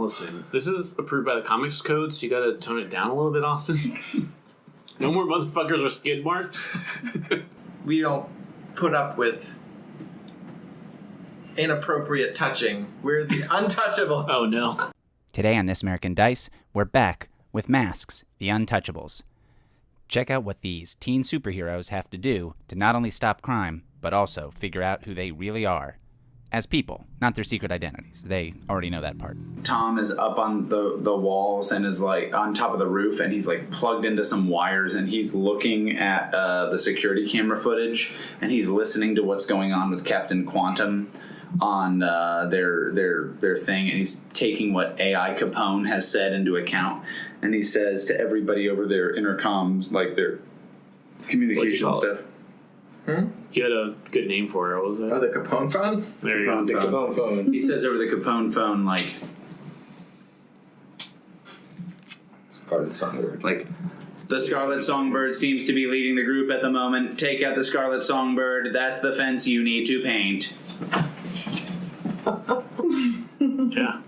listen, this is approved by the Comics Code, so you gotta tone it down a little bit, Austin. No more motherfuckers with skid marks. We don't put up with inappropriate touching. We're the Untouchables. Oh, no. Today on This American Dice, we're back with Masks, the Untouchables. Check out what these teen superheroes have to do to not only stop crime, but also figure out who they really are. As people, not their secret identities. They already know that part. Tom is up on the walls and is like on top of the roof, and he's like plugged into some wires, and he's looking at the security camera footage, and he's listening to what's going on with Captain Quantum on their thing, and he's taking what AI Capone has said into account, and he says to everybody over their intercoms, like their communication stuff. You had a good name for it. What was that? Oh, the Capone phone? There you go. The Capone phone. He says over the Capone phone, like... Scarlet Songbird. Like, the Scarlet Songbird seems to be leading the group at the moment. Take out the Scarlet Songbird. That's the fence you need to paint. Yeah.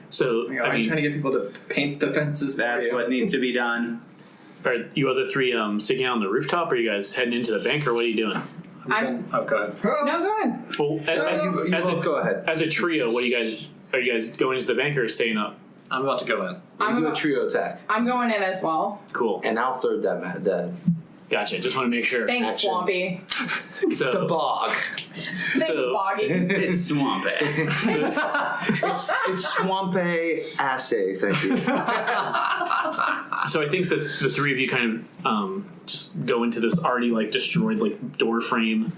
So, Are you trying to get people to paint the fences? That's what needs to be done. Are you other three sticking out on the rooftop, or are you guys heading into the bank, or what are you doing? Go ahead. No, go ahead. Well, Go ahead. As a trio, what are you guys going into the bank or staying up? I'm about to go in. We do a trio attack. I'm going in as well. Cool. And I'll third that. Gotcha. Just want to make sure. Thanks, Action. Swampy. It's the bog. Thanks, So- Boggy. It's swampy. It's Swampy assay, thank you. So I think the three of you kind of just go into this already like destroyed like door frame,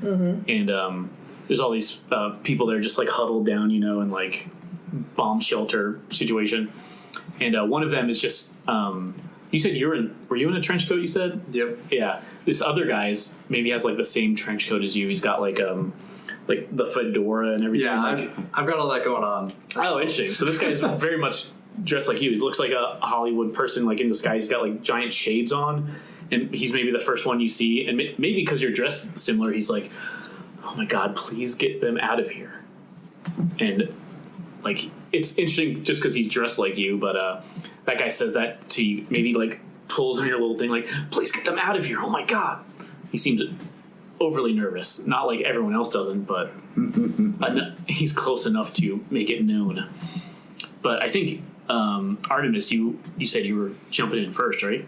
and there's all these people that are just like huddled down, you know, in like bomb shelter situation, and one of them is just. You said were you in a trench coat, you said? Yep. Yeah. This other guy's maybe has like the same trench coat as you. He's got like the fedora and everything. Yeah, like, I've got all that going on. oh, interesting. So this guy's very much dressed like you. He looks like a Hollywood person like in disguise. He's got like giant shades on, and he's maybe the first one you see. And maybe because you're dressed similar, he's like, oh my God, please get them out of here. And like, it's interesting just because he's dressed like you, but that guy says that to you, maybe like pulls on your little thing, like, please get them out of here. Oh my God. He seems overly nervous. Not like everyone else doesn't, but he's close enough to make it known. But I think, Artimous, you said you were jumping in first, right?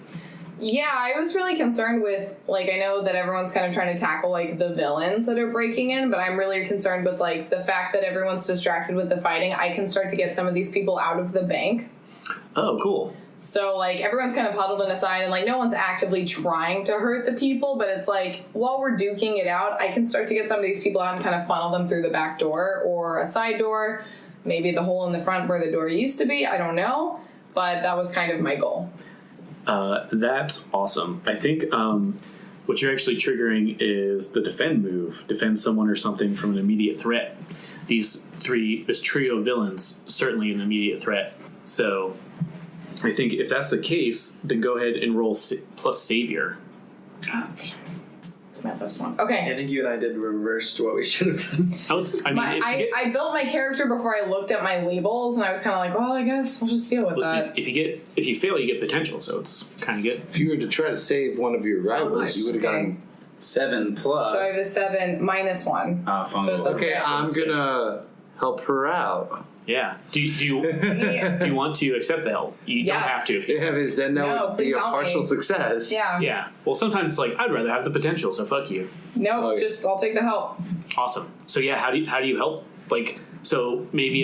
Yeah, I was really concerned with, like, I know that everyone's kind of trying to tackle, like, the villains that are breaking in, but I'm really concerned with, like, the fact that everyone's distracted with the fighting. I can start to get some of these people out of the bank. Oh, cool. So, like, everyone's kind of huddled in a side, and, like, no one's actively trying to hurt the people, but it's like, while we're duking it out, I can start to get some of these people out and kind of funnel them through the back door or a side door, maybe the hole in the front where the door used to be, I don't know, but that was kind of my goal. That's awesome. I think what you're actually triggering is the defend move. Defend someone or something from an immediate threat. This trio of villains, certainly an immediate threat. So I think if that's the case, then go ahead and roll plus Savior. Oh, damn. It's my first one. Okay. I think you and I did reversed what we should have done. I built my character before I looked at my labels, and I was kind of like, well, I guess I'll just deal with that. If you fail, you get potential, so it's kind of good. If you were to try to save one of your rivals, you would have gotten 7 plus. So I have a 7 minus 1. Oh, so it's a okay. 6. I'm gonna help her out. Yeah. Do you want to accept the help? You don't have to. If you Because then that would be a partial success. Yeah. Yeah. Well, sometimes it's like I'd rather have the potential, so fuck you. No, Okay. just I'll take the help. Awesome. So yeah, how do you help? Like, so maybe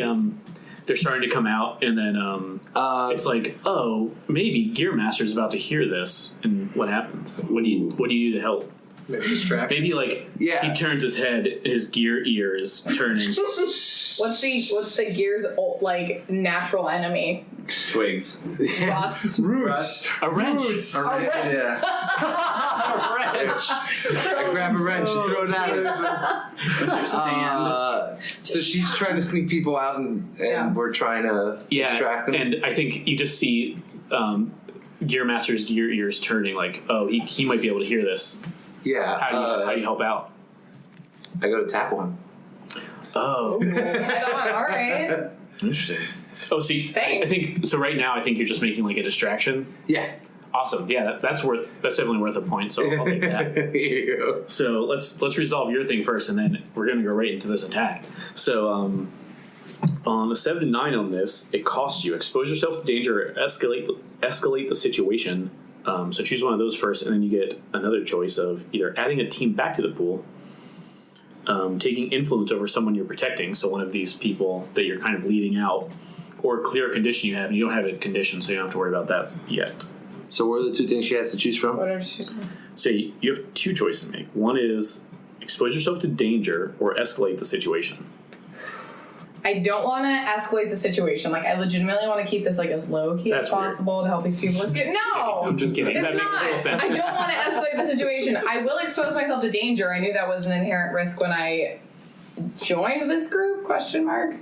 they're starting to come out, and then it's like, oh, maybe Gearmaster's about to hear this, and what happens? What do you do to help? Maybe distraction. Maybe like Yeah. he turns his head, his gear ear is turning. What's the gear's like natural enemy? Twigs. Rust. Roots. A wrench. Yeah. A wrench. I grab a wrench and throw it at her. So she's trying to sneak people out, and we're trying to distract them. And I think you just see Gearmaster's gear ears turning, like, oh, he might be able to hear this. Yeah. How do you help out? I go to tap one. Oh, Head on. All right. interesting. Oh, see, I think so. Right now, I think you're just making like a distraction. Yeah. Awesome. Yeah, that's definitely worth a point. So I'll take that. Here you go. So let's resolve your thing first, and then we're gonna go right into this attack. So on a 7 to 9 on this, it costs you expose yourself to danger or escalate the situation. So choose one of those first, and then you get another choice of either adding a team back to the pool, taking influence over someone you're protecting, so one of these people that you're kind of leading out, or clear a condition you have, and you don't have a condition, so you don't have to worry about that yet. So what are the two things she has to choose from? What are she saying? So you have two choices to make. One is expose yourself to danger or escalate the situation. I don't want to escalate the situation. Like, I legitimately want to keep this like as low key as possible to help these people escape. No, I'm just kidding. That it's makes not. total sense. I don't want to escalate the situation. I will expose myself to danger. I knew that was an inherent risk when I joined this group? ?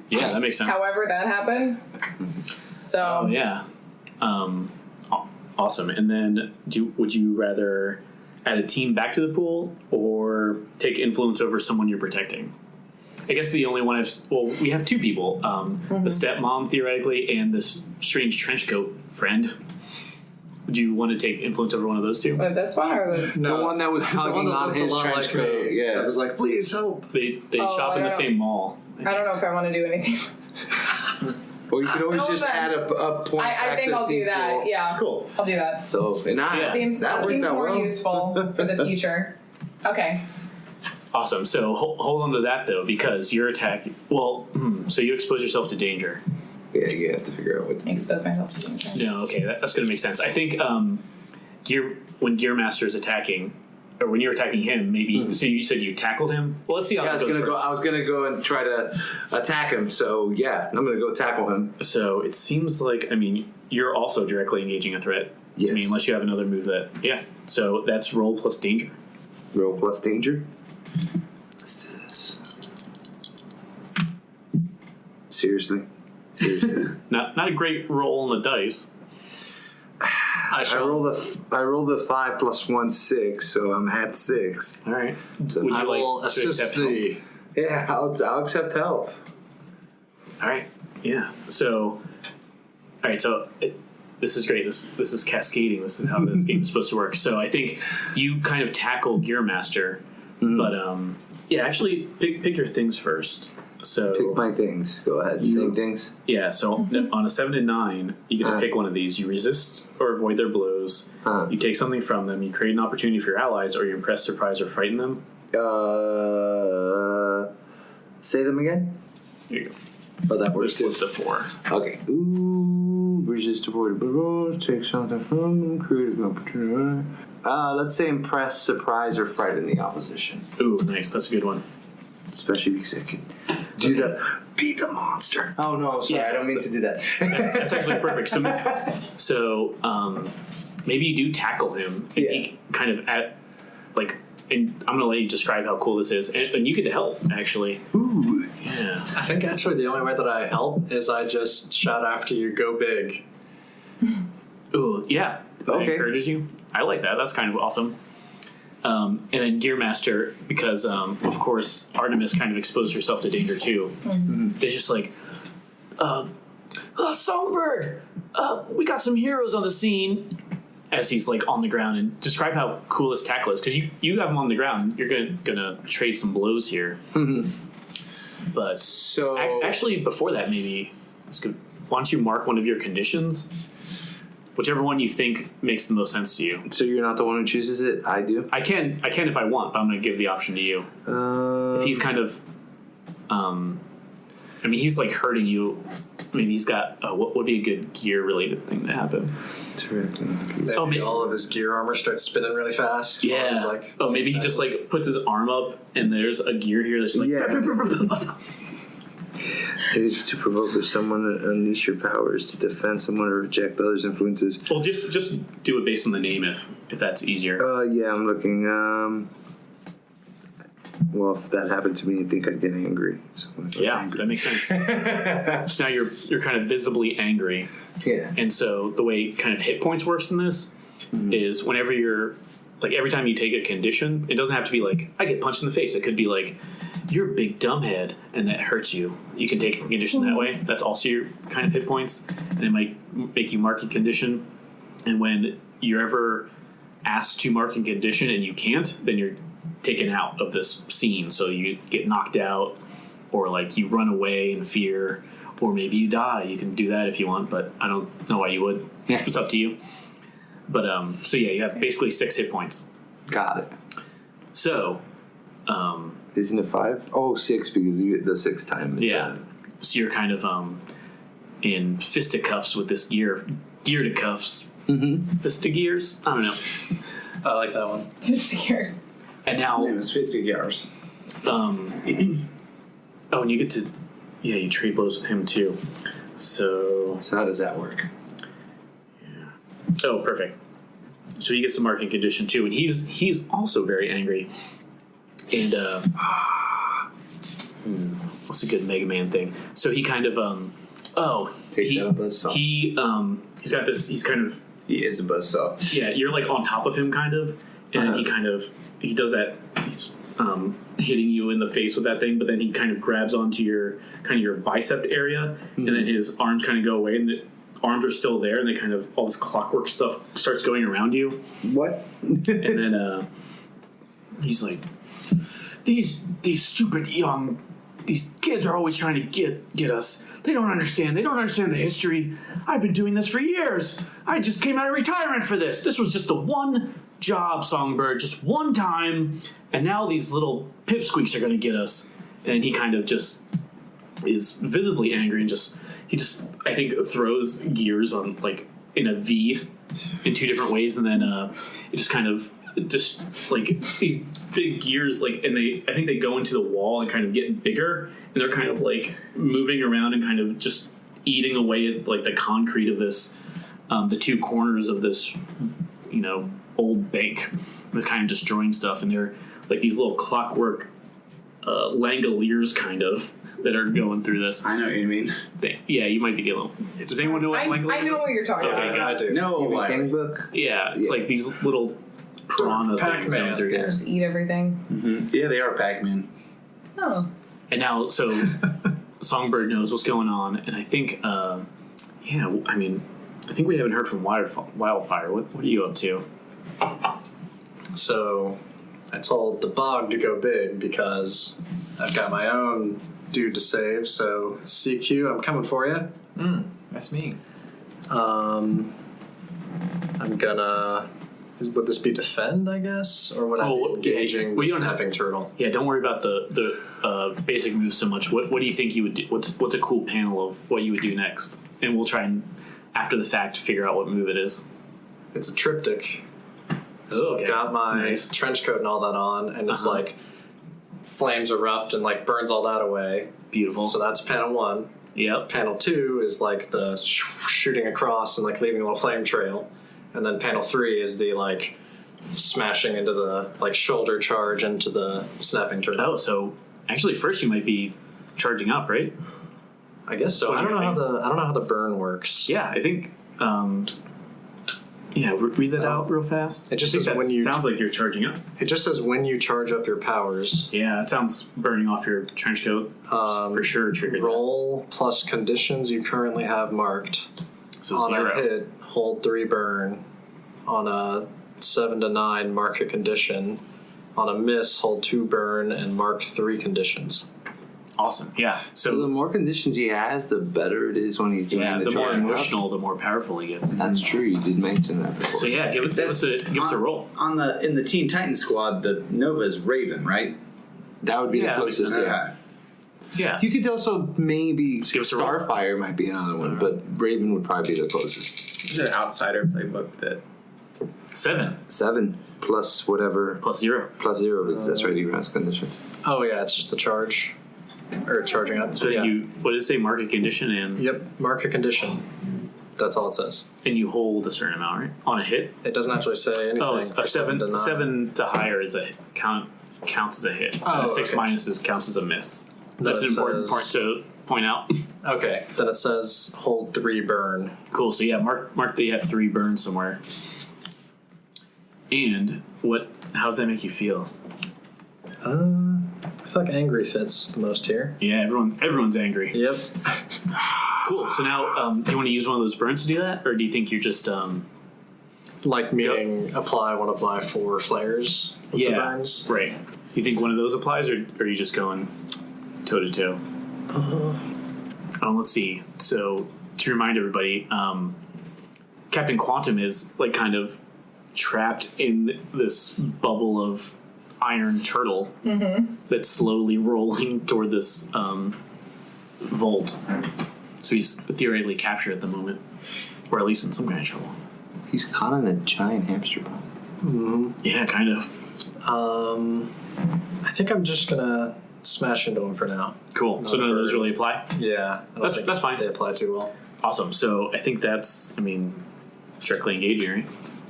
Yeah, that makes sense. However, that happened. So yeah, awesome. And then, would you rather add a team back to the pool or take influence over someone you're protecting? I guess the only one we have two people, the stepmom theoretically and this strange trench coat friend. Do you want to take influence over one of those two? Wait, this one or the The one that was tugging on his trench coat. Yeah. I was like, please help. They shop in the same mall. I don't know if I want to do anything. Well, you can always just add a point. I think I'll do that. Pool. Yeah, Cool. I'll do that. So, and That seems more useful for the future. Okay. Awesome. So hold on to that though, because your attack. Well, so you expose yourself to danger. Yeah, you have to figure out what to do. Expose myself to danger. No, okay, that's going to make sense. I think when Gearmaster is attacking, or when you're attacking him, maybe. So you said you tackled him. Well, let's see how that goes first. I was gonna go and try to attack him. So yeah, I'm gonna go tackle him. So it seems like you're also directly engaging a threat. Yes. Unless you have another move that. Yeah. So that's roll plus danger. Roll plus danger. Let's do this. Seriously. Not a great roll on the dice. I rolled a 5 plus 1, 6, so I'm at 6. All right. So Would I you will like to assist accept the. help? yeah, I'll accept help. All right. Yeah. So. All right. So. This is great. This is cascading. This is how this game is supposed to work. So I think you kind of tackle Gearmaster, but yeah, actually pick your things first. So Pick my things. Go ahead. Same things. yeah. So on a 7 to 9, you get to pick one of these. You resist or avoid their blows. You take something from them. You create an opportunity for your allies, or you impress, surprise, or frighten them. Say them again. Here you go. Oh, that works This too. list of 4. Okay. Ooh, resist avoidable blows. Take something from them. Create an opportunity. Let's say impress, surprise, or frighten the opposition. Ooh, nice. That's a good one. Especially because I can do be the monster. Oh no, sorry, I don't mean to do that. That's actually perfect. So maybe you do tackle him and he kind of and I'm going to let you describe how cool this is. And you get to help, actually. Ooh. Yeah. I think actually the only way that I help is I just shout after you, go big. Ooh, yeah. That Okay. encourages you. I like that. That's kind of awesome. And then Gearmaster, because of course Artimous kind of exposed herself to danger too. It's just like, Songbird, we got some heroes on the scene. As he's like on the ground, and describe how cool his tackle is, because you have him on the ground. You're gonna trade some blows here. But So actually, before that, maybe it's good. Why don't you mark one of your conditions? Whichever one you think makes the most sense to you. So you're not the one who chooses it. I do. I can if I want, but I'm going to give the option to you. If he's kind of, he's like hurting you. Maybe he's got what would be a good gear related thing to happen? Maybe all of his gear armor starts spinning really fast. Yeah. He's like, Maybe he just like puts his arm up and there's a gear here that's like. It is to provoke if someone unleash your powers to defend someone or reject others' influences. Well, just do it based on the name if that's easier. Yeah, I'm looking. Well, if that happened to me, I think I'd get angry. So that makes sense. So now you're kind of visibly angry. Yeah. And so the way kind of hit points works in this is whenever you're like every time you take a condition, it doesn't have to be like I get punched in the face. It could be like you're a big dumbhead, and that hurts you. You can take a condition that way. That's also your kind of hit points, and it might make you mark a condition. And when you're ever asked to mark a condition and you can't, then you're taken out of this scene. So you get knocked out, or like you run away in fear, or maybe you die. You can do that if you want, but I don't know why you would. Yeah. It's up to you. But so yeah, you have basically 6 hit points. Got it. So Isn't it 5? Oh, 6 because the 6 time is yeah. So you're kind of in fisticuffs with this gear to cuffs. Fistigears? I don't know. I like that one. 50 years. And now Name is Fisty Gears. and you get to you trade blows with him too. So So how does that work? oh, perfect. So he gets a marking condition too, and he's also very angry. And what's a good Mega Man thing? So he kind of Takes out a buzzsaw. He's got this. He's kind of He is a buzzsaw. yeah. You're like on top of him, kind of, and then he does that. He's hitting you in the face with that thing, but then he kind of grabs onto your bicep area, and then his arms kind of go away, and the arms are still there, and they kind of all this clockwork stuff starts going around you. What? And then he's like, these stupid these kids are always trying to get us. They don't understand the history. I've been doing this for years. I just came out of retirement for this. This was just the one job, Songbird, just one time, and now these little pipsqueaks are going to get us. And he kind of just is visibly angry and he just I think throws gears on like in a V in 2 different ways, and then it just kind of just like these big gears like, and I think they go into the wall and kind of get bigger, and they're kind of like moving around and kind of just eating away at like the concrete of this the 2 corners of this old bank. They're kind of destroying stuff, and they're like these little clockwork Langoliers kind of that are going through this. I know what you mean. Yeah, you might be getting. Does anyone know what Langoliers? I know what you're talking Okay, about. I do. No, Stephen like, King book? Yeah, it's like these little piranha things Pac-Man. going through They here. just eat everything. yeah, they are Pac-Man. Oh. And now, so Songbird knows what's going on, and I think, I think we haven't heard from Wildfire. What are you up to? So I told the bog to go big because I've got my own dude to save. So CQ, I'm coming for you. That's me. I'm gonna. Would this be defend, I guess, or would I be engaging well, the you don't snapping turtle? Yeah, don't worry about the basic moves so much. What do you think you would do? What's a cool panel of what you would do next? And we'll try and after the fact figure out what move it is. It's a triptych. So Okay. I've got my Nice. trench coat and all that on, and it's like flames erupt and like burns all that away. Beautiful. So that's panel 1. Yep. Panel 2 is like the shooting across and like leaving a little flame trail. And then panel 3 is the like smashing into the like shoulder charge into the snapping turtle. Oh, so actually, first you might be charging up, right? I guess so. I don't know how the burn works. Yeah, I think. Read that out real fast. It just I think says when you- sounds like you're charging up. It just says when you charge up your powers, Yeah, it sounds burning off your trench coat for sure. Triggered. roll plus conditions you currently have marked. So On 0. a hit, hold 3 burn. On a 7 to 9, mark a condition. On a miss, hold 2 burn and mark 3 conditions. Awesome. Yeah. So the So more conditions he has, the better it is when he's doing yeah, the the more charging up. emotional, the more powerful he gets. That's true. You did mention that before. So yeah, give us a roll. In the Teen Titans squad, the Nova is Raven, right? That would be Yeah, the closest. because- Yeah. Yeah. You could also maybe Just give us a roll. Starfire might be another one, but Raven would probably be the closest. There's an outsider playbook that 7 7 plus whatever plus 0. plus 0 because that's right. He runs conditions. Oh yeah, it's just the charge. Or charging up. So yeah. what does it say? Mark a condition Yep, mark a condition. That's all it says. and you hold a certain amount, right? On a hit. It doesn't actually say anything. Oh, it's for a 7 to 9. 7 to higher is a counts as a hit. Oh, And a 6 okay. minus counts as a miss. That's That an important says- part to point out. Okay, then it says hold 3 burn. Cool. So yeah, mark that you have 3 burns somewhere. And how does that make you feel? I I feel like angry fits the most here. Yeah, everyone's angry. Yep. Cool. So now, do you want to use one of those burns to do that, or do you think you're just Like meaning apply one of my 4 flares with the burns? Right. You think one of those applies, or are you just going toe to toe? Let's see. So to remind everybody, Captain Quantum is like kind of trapped in this bubble of iron turtle that's slowly rolling toward this vault. So he's theoretically captured at the moment, or at least in some kind of trouble. He's caught in a giant hamster ball. Mm-hmm. Yeah, kind of. I think I'm just gonna smash into him for now. Cool. So none of those really apply? Yeah. That's fine. They apply too well. Awesome. So I think that's, directly engaging, right?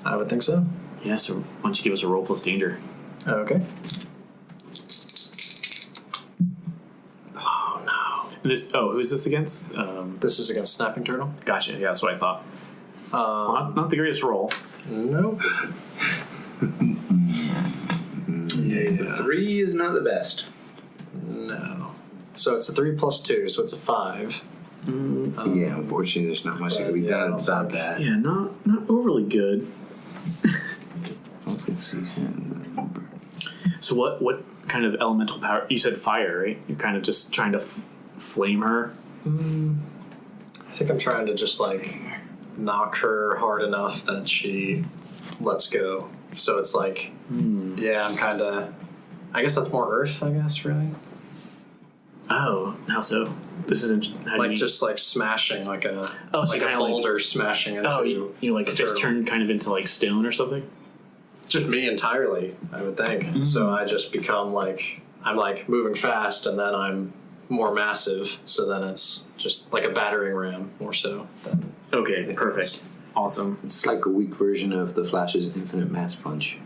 I would think so. Yeah, so why don't you give us a roll plus danger? Okay. Oh, no. Who's this against? This is against Snapping Turtle? Gotcha. Yeah, that's what I thought. Not the greatest roll. Nope. The 3 is not the best. No. So it's a 3 plus 2, so it's a 5. Yeah, unfortunately, there's not much that can be done about that. Yeah, not overly good. I was going to see something. So what kind of elemental power? You said fire, right? You're kind of just trying to flame her? I think I'm trying to just, knock her hard enough that she lets go. So it's like, yeah, I'm kind of... I guess that's more earth, really. Oh, how so? This isn't... Just smashing, like a so like a kinda boulder smashing into... you fist turn kind of into stone or something? Just me entirely, I would think. Mm-hmm. So I just become I'm moving fast, and then I'm more massive, so then it's just like a battering ram more so than okay, perfect. Awesome. It's like a weak version of the Flash's infinite mass punch.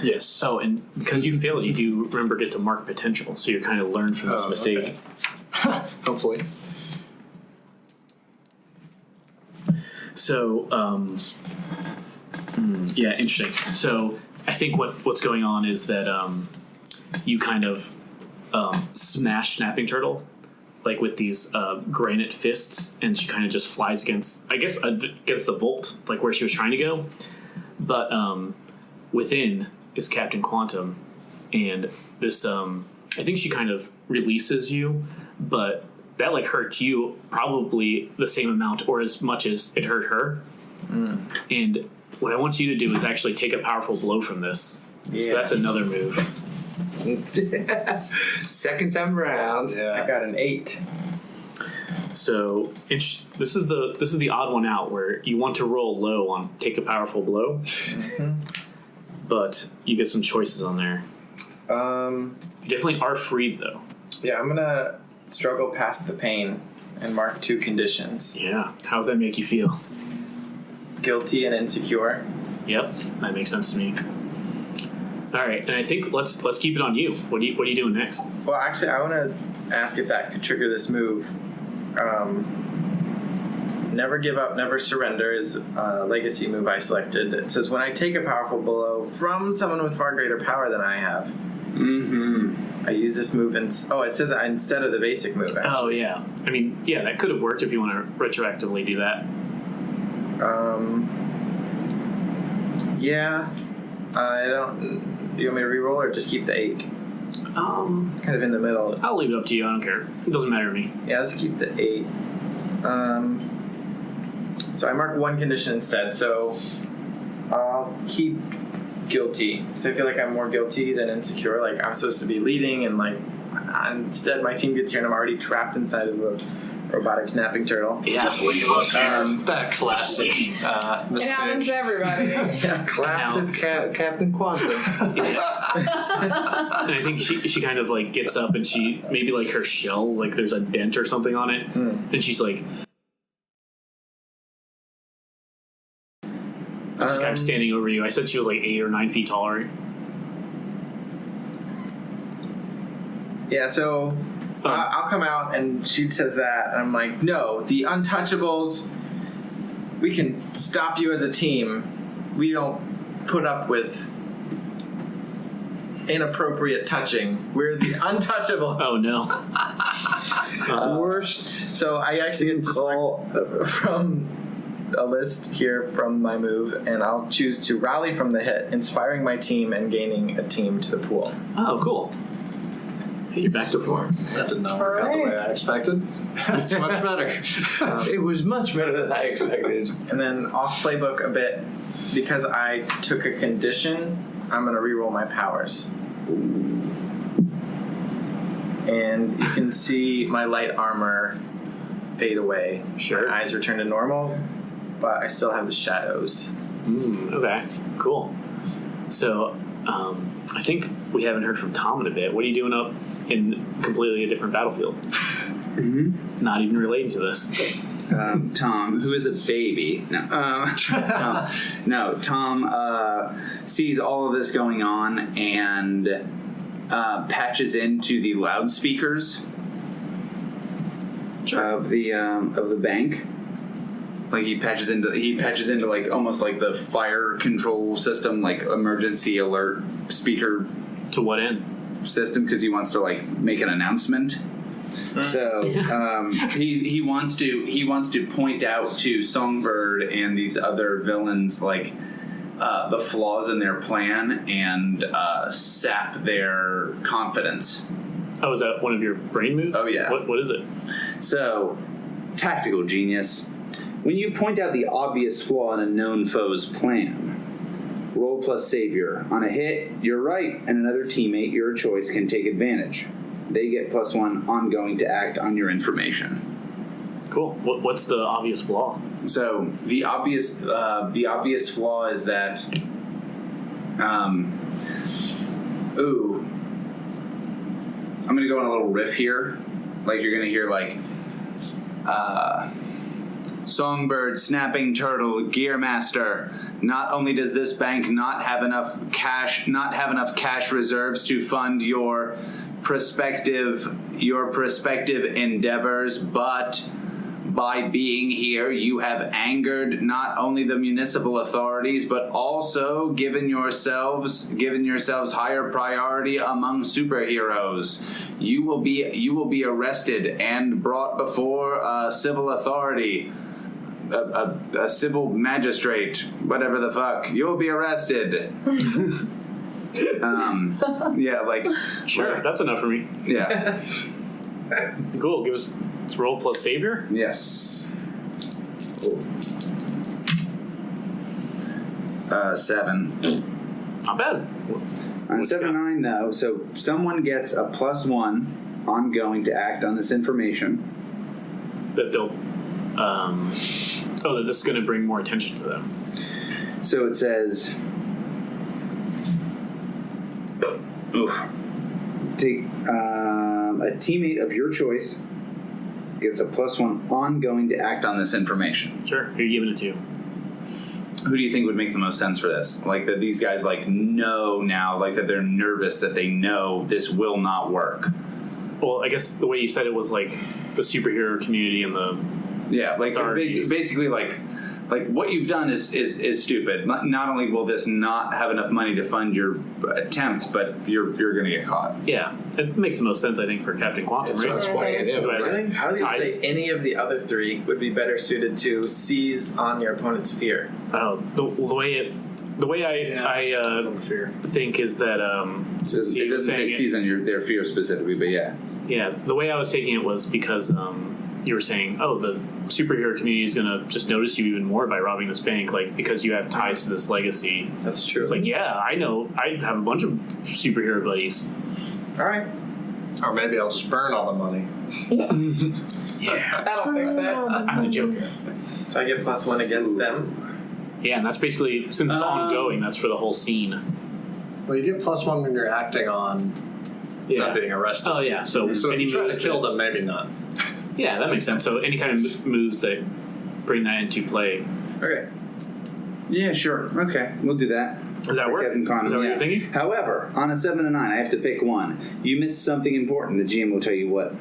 Yes. Oh, and because you failed, you do remember get to mark potential, so you kind of learn from this mistake. Okay. Hopefully. So, yeah, interesting. So I think what's going on is that you kind of smash Snapping Turtle with these granite fists, and she kind of just flies against the vault, where she was trying to go. But within is Captain Quantum, and this I think she kind of releases you, but that hurts you probably the same amount or as much as it hurt her. And what I want you to do is actually take a powerful blow from this. Yeah. So that's another move. Second time around. Yeah. I got an 8. So this is the odd one out where you want to roll low on take a powerful blow, but you get some choices on there. You definitely are freed though. Yeah, I'm gonna struggle past the pain and mark 2 conditions. Yeah, how does that make you feel? Guilty and insecure. Yep, that makes sense to me. All right, and I think let's keep it on you. What are you doing next? Well, actually, I want to ask if that could trigger this move. Never give up, never surrender is a legacy move I selected that says when I take a powerful blow from someone with far greater power than I have, I use this move it says instead of the basic move. Actually. Oh yeah, that could have worked if you want to retroactively do that. Yeah, I don't. Do you want me to reroll or just keep the 8? Kind of in the middle. I'll leave it up to you. I don't care. It doesn't matter to me. Yeah, let's keep the 8. So I mark 1 condition instead. So I'll keep guilty. So I feel like I'm more guilty than insecure. I'm supposed to be leading, and instead my team gets here and I'm already trapped inside of a robotic snapping turtle. Yeah. Just what you look that classic It mistake. happens to everybody. Classic Captain Quantum. And I think she kind of gets up and she maybe her shell there's a dent or something on it, and she's she's kind of standing over you. I said she was 8 or 9 feet taller. Yeah, so I'll come out and she says that, and I'm like, no, the Untouchables, we can stop you as a team. We don't put up with inappropriate touching. We're the Untouchables. Oh no. Worst. So I actually get to select from a list here from my move, and I'll choose to rally from the hit, inspiring my team and gaining a team to the pool. Oh, cool. Hey, you're back to 4. That did not work out the way I expected. It's much better. It was much better than I expected. And then off playbook a bit, because I took a condition, I'm going to reroll my powers. And you can see my light armor fade away. Sure. My eyes return to normal, but I still have the shadows. Okay, cool. So, I think we haven't heard from Tom in a bit. What are you doing up in completely a different battlefield? Not even relating to this. Tom, who is a baby, Tom sees all of this going on and patches into the loudspeakers of the bank. Like he patches into like almost like the fire control system, like emergency alert speaker To what end? system, because he wants to like make an announcement. So he wants to point out to Songbird and these other villains like the flaws in their plan and sap their confidence. Oh, is that one of your brain moves? Oh, yeah. What is it? So, tactical genius. When you point out the obvious flaw in a known foe's plan, roll plus savior. On a hit, you're right, and another teammate, your choice, can take advantage. They get +1 ongoing to act on your information. Cool. What's the obvious flaw? So the obvious flaw is that, I'm gonna go on a little riff here. Like you're gonna hear like, Songbird, Snapping Turtle, Gearmaster. Not only does this bank not have enough cash reserves to fund your prospective endeavors, but by being here, you have angered not only the municipal authorities, but also given yourselves higher priority among superheroes. You will be arrested and brought before a civil authority. A civil magistrate, whatever the fuck. You'll be arrested. Yeah, like Sure, that's enough for me. yeah. Cool. Give us roll plus savior. Yes. Cool. 7. Not bad. On 7 and 9 though, so someone gets a +1 ongoing to act on this information. That they'll. That this is going to bring more attention to them. So it says, take a teammate of your choice gets a +1 ongoing to act on this information. Sure. Who are you giving it to? Who do you think would make the most sense for this? Like that these guys like know now, like that they're nervous that they know this will not work. Well, I guess the way you said it was like the superhero community and the like basically like what you've done is stupid. Not only will this not have enough money to fund your attempts, but you're going to get caught. Yeah, it makes the most sense, I think, for Captain Quantum, right? That's why I do. Who has Really? I was going to ties. say any of the other 3 would be better suited to seize on your opponent's fear. The way I think is that It doesn't say seize on their fear specifically, but yeah. Yeah, the way I was taking it was because you were saying, the superhero community is going to just notice you even more by robbing this bank, like because you have ties to this legacy. That's true. It's like, yeah, I know. I have a bunch of superhero buddies. All right. Or maybe I'll just burn all the money. Yeah, That'll fix it. I'm a joker. So I get +1 against them. Yeah, and that's basically, since it's ongoing, that's for the whole scene. Well, you get +1 when you're acting on not being arrested. Oh, yeah. So if any you try to moves kill that- them, maybe not. Yeah, that makes sense. So any kind of moves that bring that into play. Okay. Yeah, sure. Okay, we'll do that. Does that For work? Captain Quantum, Is that what yeah. you're thinking? However, on a 7 and 9, I have to pick one. You missed something important. The GM will tell you what.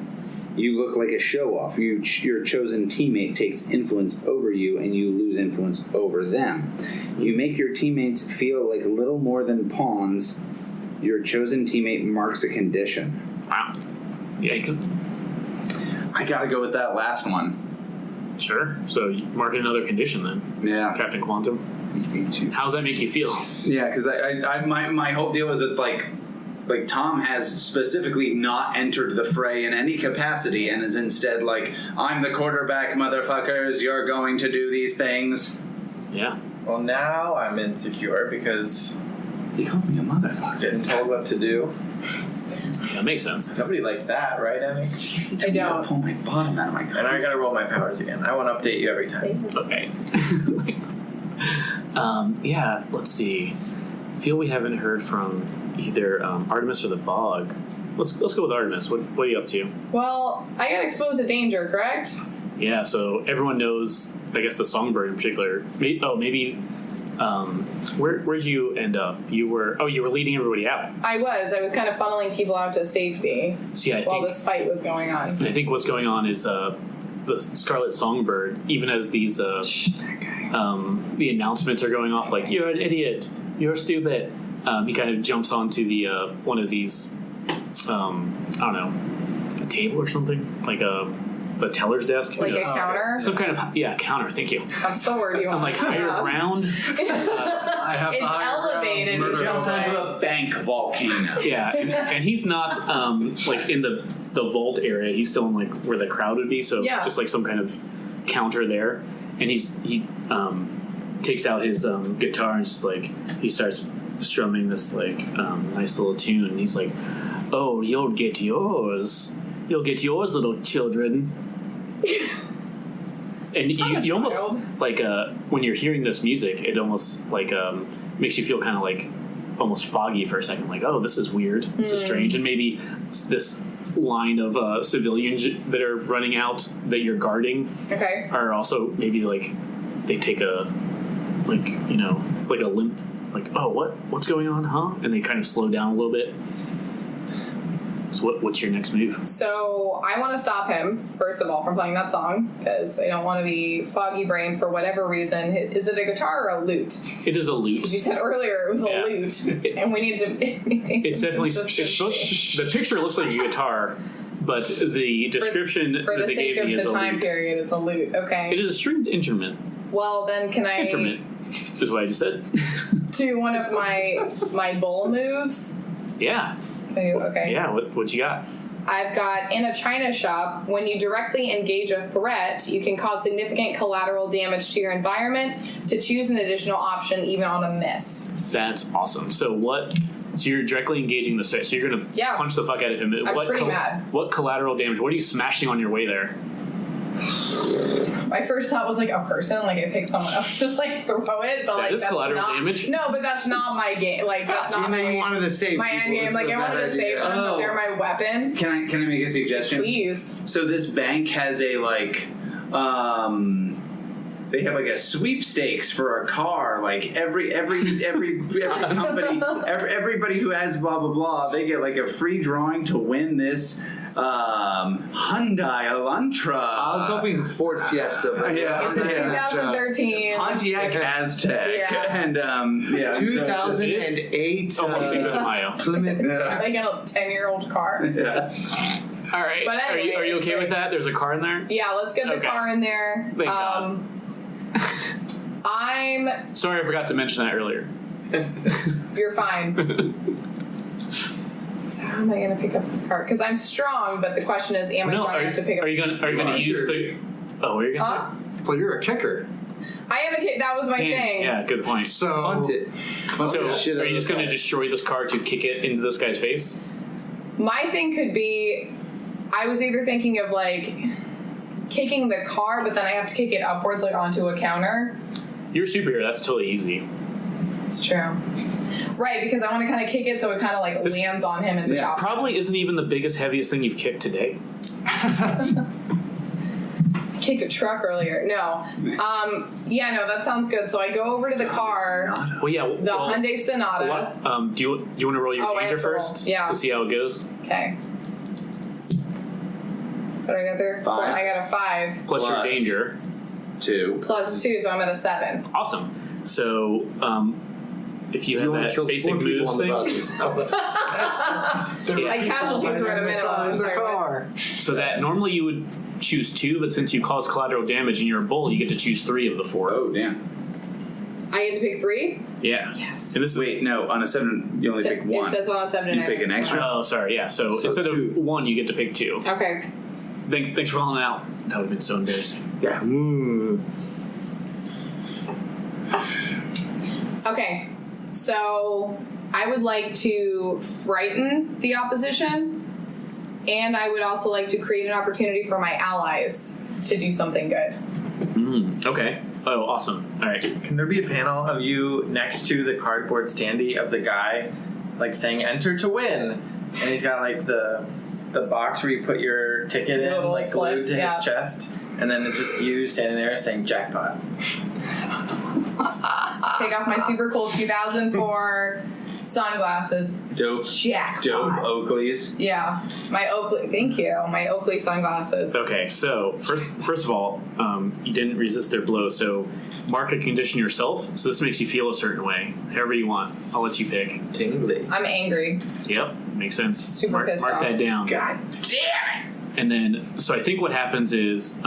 You look like a show-off. Your chosen teammate takes influence over you, and you lose influence over them. You make your teammates feel like little more than pawns Your chosen teammate marks a condition. Wow. Yikes. I gotta go with that last one. Sure. So you mark another condition then, Yeah. Captain Quantum. Me too. How does that make you feel? Yeah, because my whole deal is it's like Tom has specifically not entered the fray in any capacity and is instead like, I'm the quarterback, motherfuckers, you're going to do these things. Yeah. Well, now I'm insecure because You called me a motherfucker. getting told what to do. That makes sense. Nobody likes that, right, Emmy? I don't. Pull my bottom out of my cup. And I gotta roll my powers again. I want to update you every time. Okay. Thanks. Yeah, let's see. Feel we haven't heard from either Artimous or the Bog. Let's go with Artimous. What are you up to? Well, I got exposed to danger, correct? Yeah, so everyone knows, I guess, the Songbird in particular. Maybe where'd you end up? You were leading everybody out. I was kind of funneling people out to safety So yeah, while this fight was going on. I think what's going on is the Scarlet Songbird, even as these That guy. the announcements are going off like, you're an idiot, you're stupid, he kind of jumps onto the one of these I don't know, a table or something, like a teller's desk, Like a counter? some kind of counter. Thank you. That's the word you want. I'm like higher ground. I have It's the higher elevated. ground. Murder Jumps house. onto a bank volcano. Yeah, and he's not like in the vault area. He's still in like where the crowd would be. So Yeah. just like some kind of counter there. And he takes out his guitar and just like he starts strumming this like nice little tune. And he's like, "Oh, you'll get yours, little children." And you almost child. like when you're hearing this music, it almost like makes you feel kind of like almost foggy for a second, like, oh, this is weird, this is strange. And maybe this line of civilians that are running out that you're guarding Okay. are also maybe like they take a like a limp, like, oh, what's going on, huh? And they kind of slow down a little bit. So what's your next move? So I want to stop him, first of all, from playing that song, because I don't want to be foggy brain for whatever reason. Is it a guitar or a lute? It is a lute. Because you said earlier it was Yeah. a lute, and we need to maintain It's some definitely consistency. the picture looks like a guitar, but the description For that the they sake gave me of is the a time lute. period, it's a lute. Okay. It is a stringed instrument. Well, then can I Instrument is what I just said. do one of my bull moves? Yeah. Okay. Yeah. What you got? I've got, in a china shop, when you directly engage a threat, you can cause significant collateral damage to your environment. To choose an additional option, even on a miss. That's awesome. So you're directly engaging the threat. So you're gonna punch the fuck out of him. I'm pretty mad. What collateral damage? What are you smashing on your way there? My first thought was like a person, like I pick someone up, just like throw it, but like is that's collateral not, damage. No, but that's not my game. Like that's not And then my, you wanted to save my people. end game. This Like is a I wanted bad to save idea. them, but they're my weapon. Can I make a suggestion? Please. So this bank has a like they have like a sweepstakes for a car. Like every company, everybody who has blah blah blah, they get like a free drawing to win this Hyundai Elantra. I was hoping Ford Fiesta. But Yeah. It's a Yeah. 2013. Pontiac Aztec. Yeah. And yeah, 2008 Almost a good Mayo. Plymouth. Like a 10-year-old car. Yeah. All right. But anyway, are you it's okay with great. that? There's a car in there. Yeah, let's get the Okay. car in there. Thank God. I'm. Sorry, I forgot to mention that earlier. You're fine. So how am I going to pick up this car? Because I'm strong, but the question is, am I strong enough to pick up? Are you gonna use the? Oh, what are you gonna say? Well, you're a kicker. I am a kid. That was my thing. Yeah, good point. So Punt it. Punt So, the shit out are you of just the going to car. destroy this car to kick it into this guy's face? My thing could be, I was either thinking of like kicking the car, but then I have to kick it upwards, like onto a counter. You're a superhero. That's totally easy. It's true. Right, because I want to kind of kick it so it kind of like lands on him and This stops. probably isn't even the biggest, heaviest thing you've kicked today. Kicked a truck earlier. No. Yeah, no, that sounds good. So I go over to the car, Well, yeah. the Hyundai Sonata. What, do you want to roll your Oh, I danger have to roll. first? Yeah. To see how it goes. Okay. What do I got there? 5. I got a 5. Plus your Plus. danger. 2. Plus 2, so I'm at a 7. Awesome. So if you You only have that killed basic 4 people moves on the thing. buses. My casualties were at a minimum. the Sorry, what? car. So that normally you would choose 2, but since you cause collateral damage and you're a bull, you get to choose 3 of the 4. Oh, damn. I get to pick 3? Yeah. Yes. And this Wait, is, no, on a 7, you only pick 1. It says on a 7 to You 9. pick an extra. oh, sorry, yeah. So instead 2. of 1, you get to pick 2. Okay. Thanks for falling out. That would have been so embarrassing. Yeah. Okay. So I would like to frighten the opposition, and I would also like to create an opportunity for my allies to do something good. Okay. Oh, awesome. All right. Can there be a panel of you next to the cardboard standee of the guy, like saying "Enter to win," and he's got like the box where you put your ticket The in, little like glued slip, to yeah. his chest, and then it's just you standing there saying "Jackpot." Take off my super cool 2004 sunglasses. Dope. Jackpot. Dope Oakleys. Yeah, my Oakley. Thank you, my Oakley sunglasses. Okay, so first of all, you didn't resist their blow, so mark a condition yourself. So this makes you feel a certain way. However you want. I'll let you pick. Tingly. I'm angry. Yep, makes sense. Super pissed mark off. that down. God damn it! And then, so I think what happens is,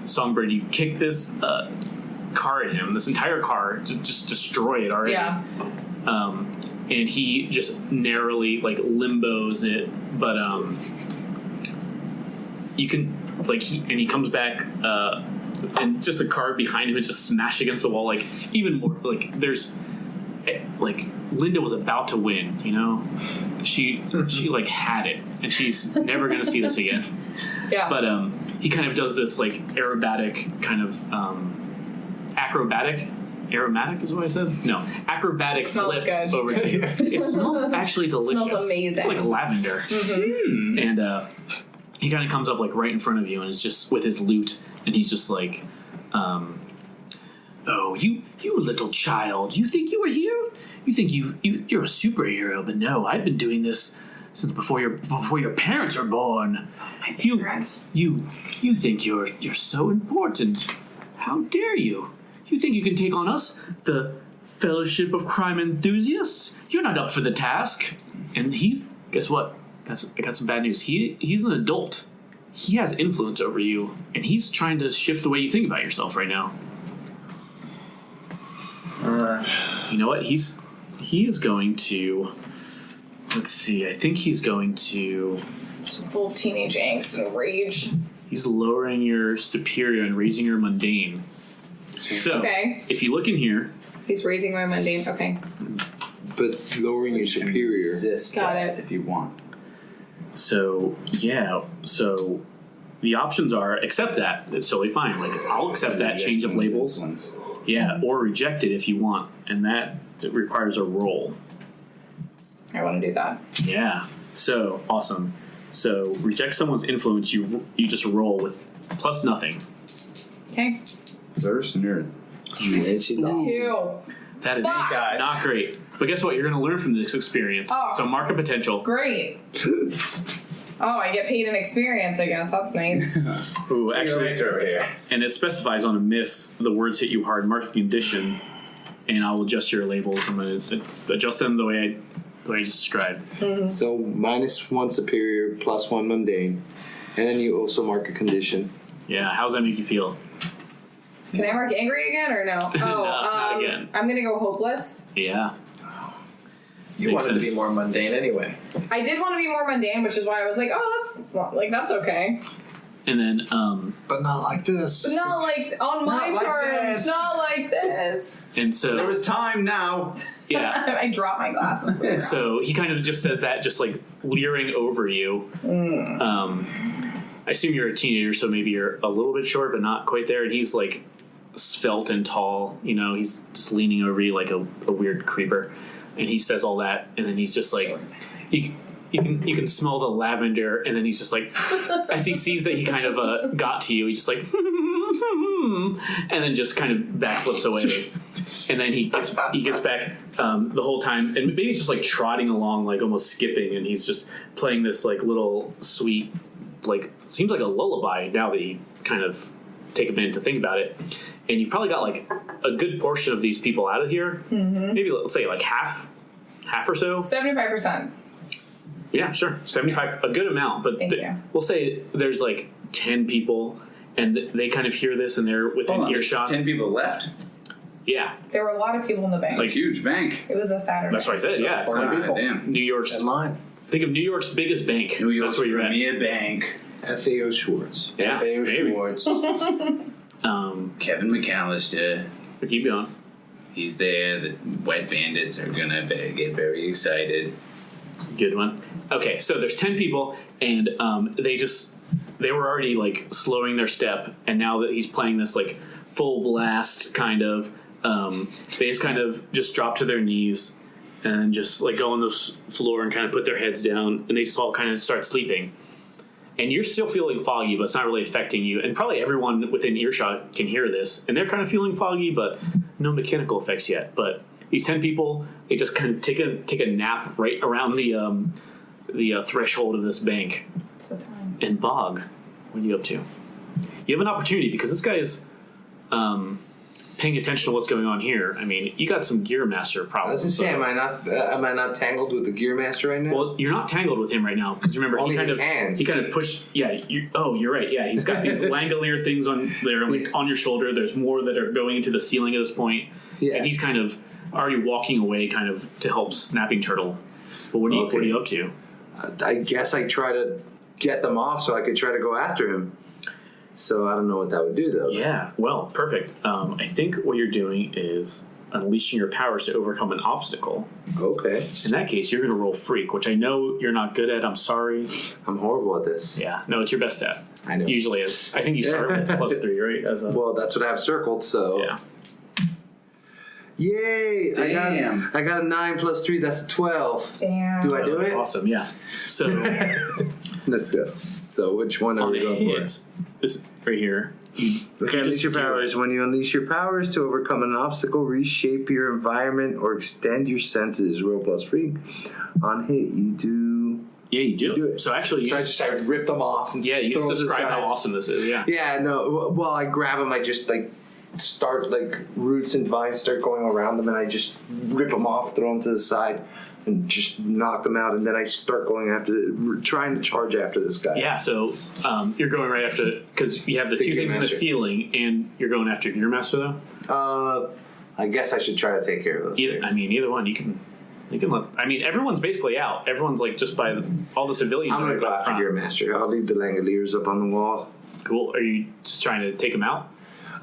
Songbird, you kick this car at him, this entire car, just destroy it already. Yeah. And he just narrowly limbos it, but you can he comes back, and just the car behind him is just smashed against the wall, even more. There's Linda was about to win, she had it, and she's never gonna see this again. Yeah. But he kind of does this aerobatic kind of acrobatic. Aromatic is what I said? No. Acrobatic Smells flip good. over to you. It smells actually delicious. Smells amazing. It's like lavender. Mm-hmm. And he kind of comes up right in front of you and is just with his lute, and he's just oh, you little child. You think you were here? You think you're a superhero, but no, I've been doing this since before your parents were born. My parents. You think you're so important. How dare you? You think you can take on us, the Fellowship of Crime Enthusiasts? You're not up for the task. And guess what? I got some bad news. He's an adult. He has influence over you, and he's trying to shift the way you think about yourself right now. You know what? He is going to. Let's see. I think he's going to. It's full of teenage angst and rage. He's lowering your superior and raising your mundane. So, Okay. if you look in here, He's raising my mundane. Okay. But lowering your superior. Resist Got that it. if you want. so the options are accept that. It's totally fine. I'll accept that change of labels. Yeah, or reject it if you want, and that requires a roll. I want to do that. Yeah. So awesome. So reject someone's influence. You just roll with plus nothing. Okay. There's nerd. 2. That is Fuck. not great. But guess what? You're going to learn from this experience. Oh. So mark a potential. Great. Oh, I get paid in experience, I guess. That's nice. Ooh, actually, over here. and it specifies on a miss, the words hit you hard, mark a condition, and I'll adjust your labels. I'm going to adjust them the way I described. So -1 superior, +1 mundane. And then you also mark a condition. Yeah, how does that make you feel? Can I mark angry again or no? Oh, No, not again. I'm going to go hopeless. Yeah. You Makes wanted to sense. be more mundane anyway. I did want to be more mundane, which is why I was like, oh, that's okay. And then, But not like this. But not on my Not like terms. this. Not like this. and so, There was time now. yeah. I dropped my glasses. So he kind of just says that, just leering over you. I assume you're a teenager, so maybe you're a little bit short, but not quite there. And he's svelte and tall. He's just leaning over you like a weird creeper. And he says all that, and then he's just you can smell the lavender, and then he's just as he sees that he kind of got to you, he's just and then just kind of backflips away. And then he gets back the whole time, and maybe he's just trotting along, almost skipping, and he's just playing this little sweet, seems like a lullaby now that he kind of take a minute to think about it, and you probably got like a good portion of these people out of here. Mm-hmm. Maybe let's say like half or so. 75%. Yeah, sure. 75, a good amount. But we'll say there's like 10 people, and they kind of hear this, and they're within earshot. 10 people left? Yeah. There were a lot of people in the bank. It's a huge bank. It was a Saturday. That's what I said, yeah. It's like Damn. New York's... Think of New York's biggest bank. New York's That's where you're premier bank. FAO Schwartz. Yeah, FAO maybe. Schwartz. Kevin McAllister. But keep going. He's there. The wet bandits are gonna get very excited. Good one. Okay, so there's 10 people, and they were already like slowing their step, and now that he's playing this like full blast kind of, they just drop to their knees and just like go on the floor and kind of put their heads down, and they just all kind of start sleeping. And you're still feeling foggy, but it's not really affecting you. And probably everyone within earshot can hear this, and they're kind of feeling foggy, but no mechanical effects yet. But these 10 people, they just kind of take a nap right around the threshold of this bank. It's the time. And Bog, what are you up to? You have an opportunity because this guy is paying attention to what's going on here. I mean, you got some Gear Master problems. I was gonna say, am I not tangled with the Gear Master right now? Well, you're not tangled with him right now because remember Only he kind his of hands. He kind of pushed. Yeah. You're right. Yeah, he's got these Langolier things on your shoulder. There's more that are going into the ceiling at this point. Yeah. And he's kind of already walking away, kind of to help Snapping Turtle. But what are you up to? I guess I try to get them off so I could try to go after him. So I don't know what that would do, though. Yeah, well, perfect. I think what you're doing is unleashing your powers to overcome an obstacle. Okay. In that case, you're going to roll Freak, which I know you're not good at. I'm sorry. I'm horrible at this. Yeah, no, it's your best stat. I know. Usually is. I think you start with +3, right? Well, that's what I have circled, so... Yeah. Yay! Damn. I got a 9 + 3, that's a 12. Damn. Do I do it? Awesome, yeah. So... Let's go. So which one are on we a going for? hit, this right here. Okay, unleash your powers. When you unleash your powers to overcome an obstacle, reshape your environment, or extend your senses, roll +3. On hit, you do... Yeah, you do. do it. So actually... I rip them off. And yeah, you throw just them describe how aside. awesome this is, yeah. Yeah, no. Well, I grab them, I just start roots and vines start going around them, and I just rip them off, throw them to the side, and just knock them out. And then I start going trying to charge after this guy. Yeah, so you're going right after, because you have the two Gear things in the Master. ceiling, and you're going after Gear Master, though? I guess I should try to take care of those things. Either one, you can let, everyone's basically out. Everyone's just by all the civilians. I'm gonna go after Gear Master. I'll leave the Langoliers up on the wall. Cool. Are you just trying to take him out?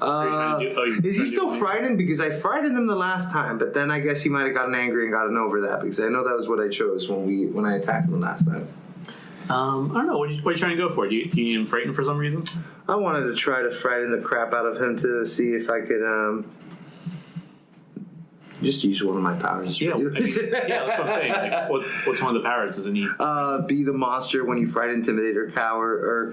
Is he still frightened? Because I frightened him the last time, but then I guess he might have gotten angry and gotten over that, because I know that was what I chose when I attacked him last time. I don't know. What are you trying to go for? Do you need him frightened for some reason? I wanted to try to frighten the crap out of him to see if I could just use one of my powers. Yeah, that's what I'm saying. What's one of the powers? Does it need? Be the monster. When you frighten, intimidate, or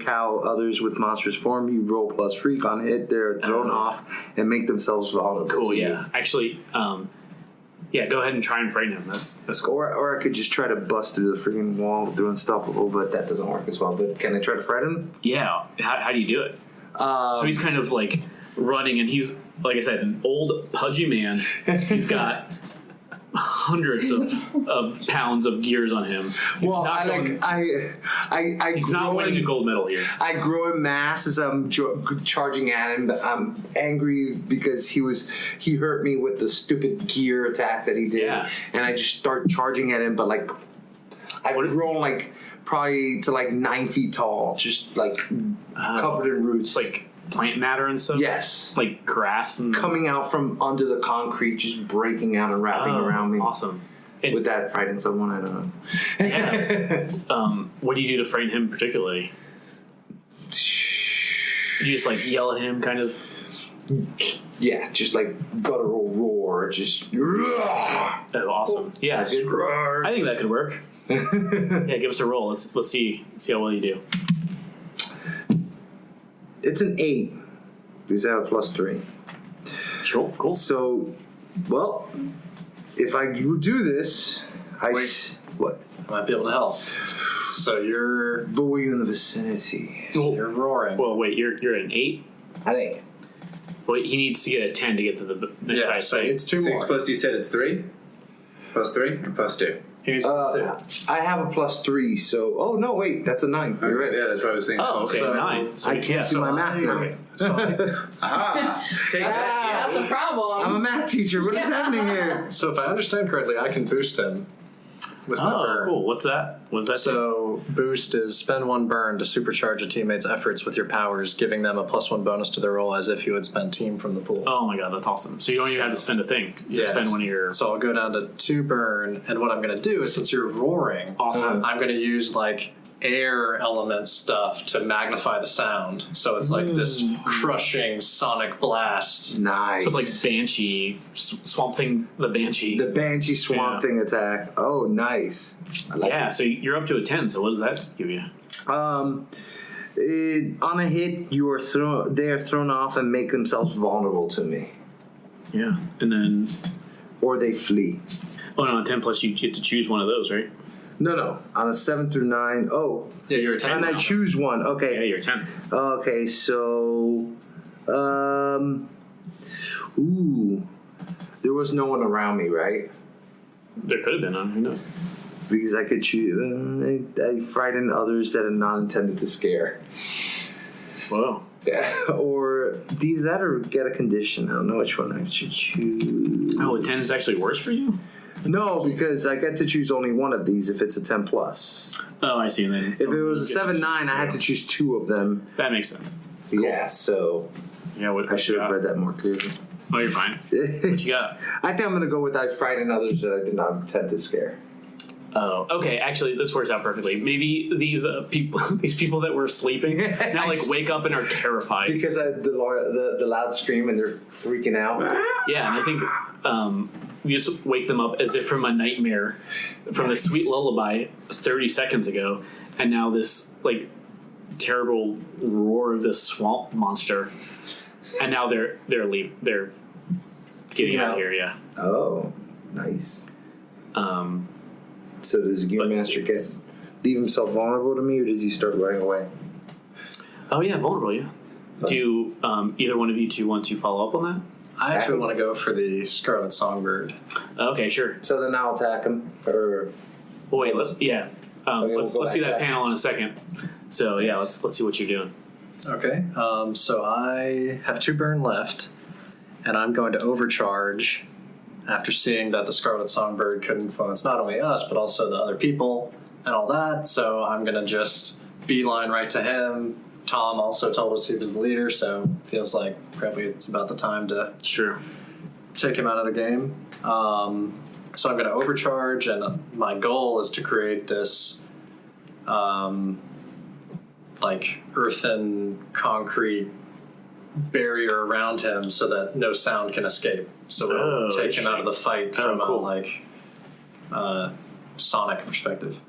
cow others with monstrous form, you roll +Freak on hit. They're thrown off and make themselves vulnerable. Cool. Yeah. Actually, go ahead and try and frighten him. That's cool. Or I could just try to bust through the freaking wall with Unstoppable, but that doesn't work as well. But can I try to frighten him? Yeah. How do you do it? So he's kind of running, and he's, like I said, an old pudgy man. He's got hundreds of pounds of gears on him. He's not winning a gold medal here. I grow in mass as I'm charging at him, but I'm angry because he hurt me with the stupid gear attack that he did. Yeah. And I just start charging at him, but I've grown probably to 9 feet tall, just covered in roots. Plant matter and stuff? Yes. Grass and... Coming out from under the concrete, just breaking out and wrapping around me. Awesome. Would that frighten someone? I don't know. Yeah. What do you do to frighten him particularly? You just yell at him, kind of? Yeah, just guttural roar, just... Oh, awesome. Yeah. I think that could work. Yeah, give us a roll. Let's see how well you do. It's an 8 because I have a +3. Sure, cool. So, well, if I do this, what? I might be able to help. So you're... But were you in the vicinity? You're roaring. Well, wait, you're at an 8? I think. Well, he needs to get a 10 to get to the next highest so thing. it's 2 6 more. plus, you said it's 3? Plus 3 or plus 2? He needs plus 2. I have a +3, so... Oh, no, wait. That's a 9. You're right. Yeah, that's what I was thinking. Oh, okay, So- 9. So, I can't do my math now. Okay. So Aha! Take that. That's a problem. I'm a math teacher. What is happening here? so if I understand correctly, I can boost him with my Oh, burn. cool. What's that? What's that? So boost is spend 1 burn to supercharge a teammate's efforts with your powers, giving them a +1 bonus to their roll as if you had spent team from the pool. Oh my god, that's awesome. So you don't even have to spend a thing. You just spend one of your... So I'll go down to 2 burn, and what I'm going to do is, since you're roaring, Awesome. I'm going to use like air element stuff to magnify the sound. So it's like this crushing sonic blast. Nice. So it's like Banshee, Swamp Thing, the Banshee. the Banshee Swamp Yeah. Thing attack. Oh, nice. I like Yeah, so you're up to a 10, so what does that give you? On a hit, you are they are thrown off and make themselves vulnerable to me, Yeah. And then... or they flee. Oh no, on 10 plus you get to choose one of those, right? No. On a 7 through 9. Oh, Yeah, you're a 10. and I choose one. Yeah, Okay. you're 10. Okay. So, ooh, there was no one around me, right? There could have been on, who knows? Because I could choose. I frighten others that are not intended to scare. Whoa. Yeah. Or either that or get a condition. I don't know which one I should choose. Oh, a 10 is actually worse for you? No, because I get to choose only one of these if it's a 10 plus. Oh, I see. And then If it was a 7-9, I had to choose 2 of them. That makes sense. Yeah, so Yeah, what I should have you read that more clearly. got? Oh, you're fine. What you got? I think I'm gonna go with I frighten others that I did not intend to scare. Oh, okay. Actually, this works out perfectly. Maybe these people that were sleeping now like wake up and are terrified. Because the loud scream and they're freaking out. Yeah, and I think you just wake them up as if from a nightmare, from the sweet lullaby 30 seconds ago, and now this like terrible roar of this swamp monster, and now they're getting out of here. Yeah. Oh, nice. So does Gear But Master it's- leave himself vulnerable to me, or does he start running away? Oh yeah, vulnerable. Yeah. Do either one of you two want to follow up on that? I actually want to go for the Scarlet Songbird. Okay, sure. So then I'll attack him, or Well, wait. Let's we'll see go that back. panel in a second. So yeah, let's see what you're doing. Okay. So I have 2 burn left, and I'm going to overcharge after seeing that the Scarlet Songbird could influence not only us, but also the other people and all that. So I'm going to just beeline right to him. Tom also told us he was the leader, so feels like probably it's about the time to Sure. take him out of the game. So I'm going to overcharge, and my goal is to create this like earthen concrete barrier around him so that no sound can escape. So it'll take him out of the fight from cool. a sonic perspective.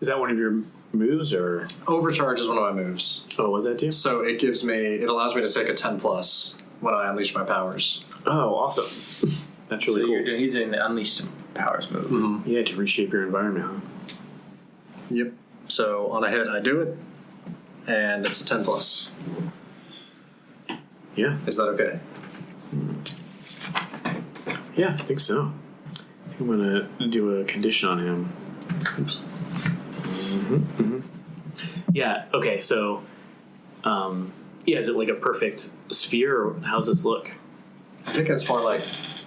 Is that one of your moves or? Overcharge is one of my moves. Oh, was that too? So it allows me to take a 10 plus when I unleash my powers. Oh, awesome. That's really cool. He's doing the Unleash Powers move. Yeah, to reshape your environment. Huh? Yep. So on a hit, I do it, and it's a 10 plus. Yeah. Is that okay? Yeah, I think so. I think I'm gonna do a condition on him. Oops. Yeah. Okay. So, is it like a perfect sphere, or how's this look? I think it's more like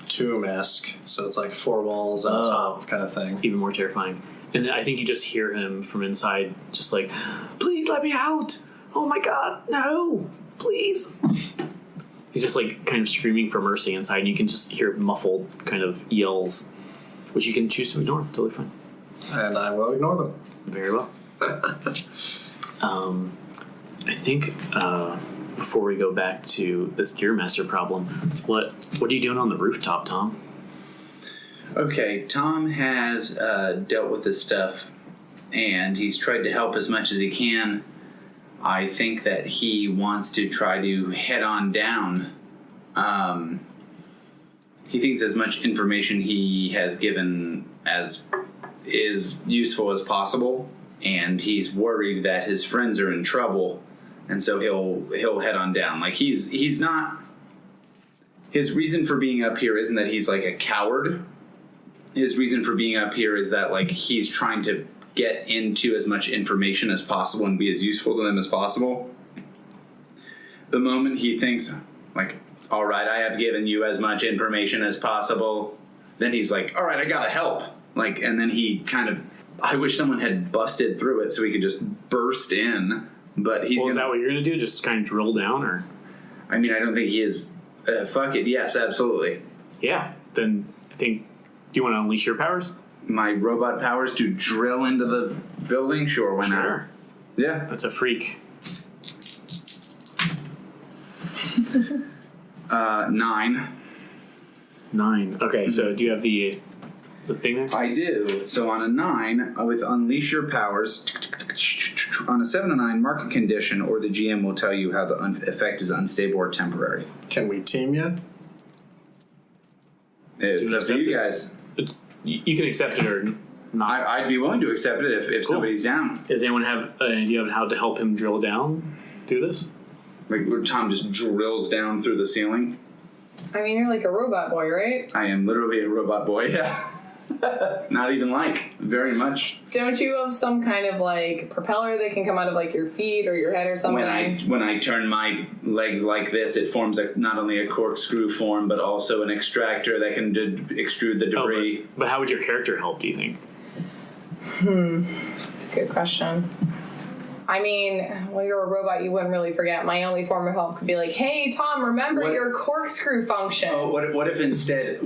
tomb-esque, so it's like 4 walls on top kind of thing. Even more terrifying. And then I think you just hear him from inside, just like, "Please let me out! Oh my God, no! Please!" He's just like kind of screaming for mercy inside, and you can just hear muffled kind of yells, which you can choose to ignore. Totally fine. And I will ignore them. Very well. I think before we go back to this Gear Master problem, what are you doing on the rooftop, Tom? Okay, Tom has dealt with this stuff, and he's tried to help as much as he can. I think that he wants to try to head on down. He thinks as much information he has given as is useful as possible, and he's worried that his friends are in trouble and so he'll head on down. Like he's not. His reason for being up here isn't that he's like a coward. His reason for being up here is that like he's trying to get into as much information as possible and be as useful to them as possible. The moment he thinks like, all right, I have given you as much information as possible, then he's like, all right, I gotta help. Like, and then he kind of, I wish someone had busted through it so he could just burst in. But he's. Well, is that what you're gonna do? Just kind of drill down, or? I mean, I don't think he is. Fuck it. Yes, absolutely. Yeah. Then I think. Do you want to unleash your powers? My robot powers to drill into the building? Sure, why not? Sure. Yeah. That's a freak. 9. 9. Okay, so do you have the thing there? I do. So on a 9, with unleash your powers, on a 7 to 9, mark a condition, or the GM will tell you how the effect is unstable or temporary. Can we team yet? It's up to you guys. You can accept it or not. I'd be willing to accept it if somebody's down. Does anyone have an idea of how to help him drill down through this? Like where Tom just drills down through the ceiling. I mean, you're like a robot boy, right? I am literally a robot boy, yeah. Not even like, very much. Don't you have some kind of like propeller that can come out of like your feet or your head or something? When I turn my legs like this, it forms not only a corkscrew form, but also an extractor that can extrude the debris. But how would your character help, do you think? That's a good question. I mean, when you're a robot, you wouldn't really forget. My only form of help could be like, "Hey, Tom, remember your corkscrew function." Oh, what if instead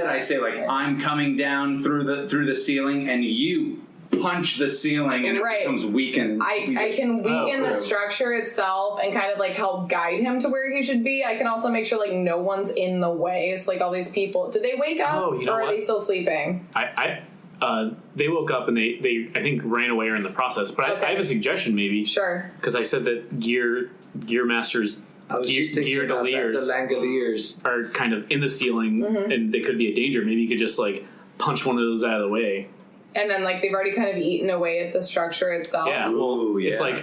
I say like, I'm coming down through the ceiling, and you punch the ceiling, and it becomes weakened. I can weaken the structure itself and kind of like help guide him to where he should be. I can also make sure like no one's in the way. So like all these people, did they wake up or are they still sleeping? They woke up and they I think ran away or in the process. But I have a suggestion maybe. Sure. Because I said that gear masters, gear deliers, the Langoliers are kind of in the ceiling and they could be a danger. Maybe you could just like punch one of those out of the way. And then like they've already kind of eaten away at the structure itself. Yeah. Well, it's like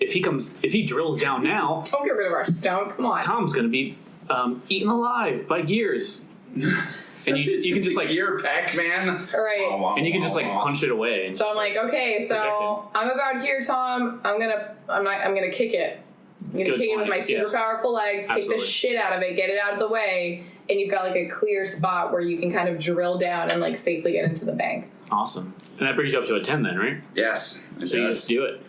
if he drills down now, don't get rid of our stone. Come on. Tom's gonna be eaten alive by gears. And you can just like gear Pac-Man, right? And you can just like punch it away. So I'm like, okay, so I'm about here, Tom. I'm gonna kick it. I'm gonna kick it with my super powerful legs. Absolutely. Kick the shit out of it. Get it out of the way, and you've got like a clear spot where you can kind of drill down and like safely get into the bank. Awesome. And that brings you up to a 10 then, right? Yes. So you just do it.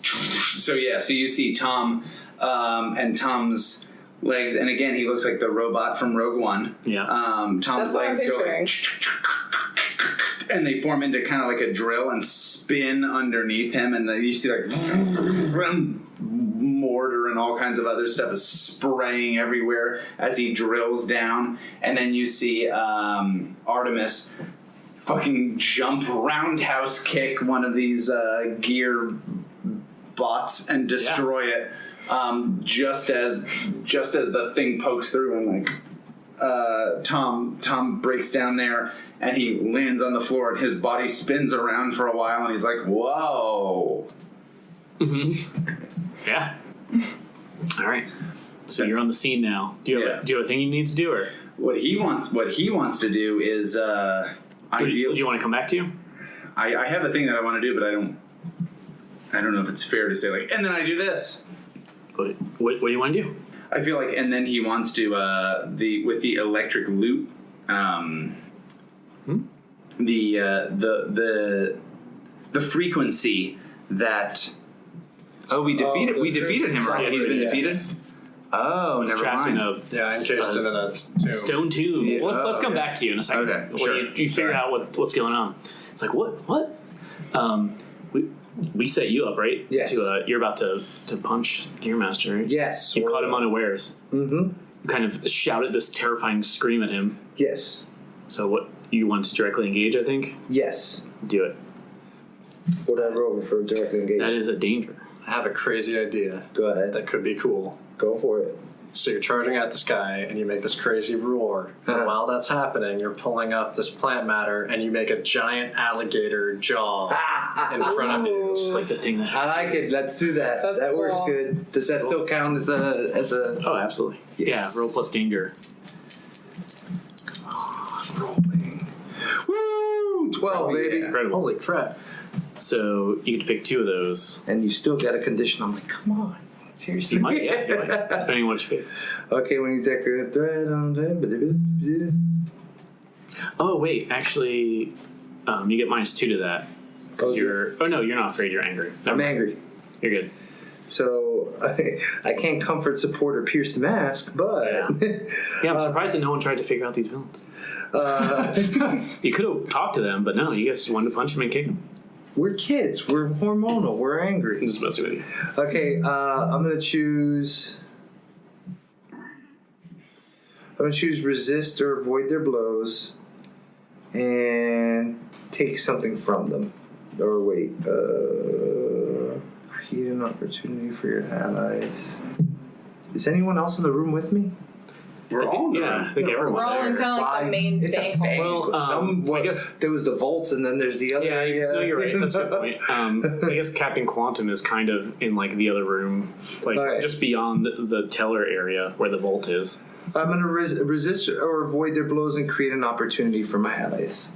So you see Tom and Tom's legs, and again he looks like the robot from Rogue One. Yeah. Tom's legs go and they form into kind of like a drill and spin underneath him, and then you see like mortar and all kinds of other stuff is spraying everywhere as he drills down, and then you see Artimous fucking jump roundhouse kick one of these gear bots and destroy it. Just as the thing pokes through, and like Tom breaks down there, and he lands on the floor, and his body spins around for a while, and he's like, "Whoa!" Yeah. All right. So you're on the scene now. Do you have a thing you need to do, or what he wants to do is do you want to come back to? I have a thing that I want to do, but I don't know if it's fair to say like, and then I do this. What do you want to do? I feel like, and then he wants to with the electric loop, the frequency that. Oh, we defeated him, right? He's been defeated. Oh, he's never trapped mind. Encased in a tomb. Stone tomb. Yeah. Let's come back to you in a second. Okay, sure. You figure out what's going on. It's like what? We set you up, right? Yes. You're about to punch Gearmaster. Right? Yes. You caught him unawares. Mm-hmm. You kind of shouted this terrifying scream at him. Yes. So what you want to directly engage? I think. Yes. Do it. What did I roll for directly engage? That is a danger. I have a crazy idea. Go ahead. That could be cool. Go for it. So you're charging at this guy, and you make this crazy roar. And while that's happening, you're pulling up this plant matter, and you make a giant alligator jaw in front of you. It's just like the thing that. I like it. Let's do that. That's that works cool. good. Does that still count as a? Oh, absolutely. Yes. Yeah, roll plus danger. Woo! 12, baby. Incredible. Holy crap. So you get to pick 2 of those. And you still got a condition. I'm like, come on. Seriously. You might, yeah, you might. Depending on what you pick. Okay, when you decorate a thread on them. Oh, wait, actually, you get -2 to that. Oh, No, you're not afraid, you're angry. I'm angry. You're good. So I can't comfort, support, or pierce the mask, but Yeah, I'm surprised that no one tried to figure out these villains. You could have talked to them, but no, you guys just wanted to punch them and kick them. we're kids. We're hormonal. We're angry. This is messing with you. Okay, I'm gonna choose. Resist or avoid their blows, and take something from them. Or wait, create an opportunity for your allies. Is anyone else in the room with me? We're all I think everyone We're all in there. kind of like the main It's a bank bank. hall. Well, I guess. There was the vaults, and then there's the other. Yeah, no, you're right. That's a good point. I guess Captain Quantum is kind of in like the other room, like Okay. just beyond the teller area where the vault is. I'm gonna resist or avoid their blows and create an opportunity for my allies.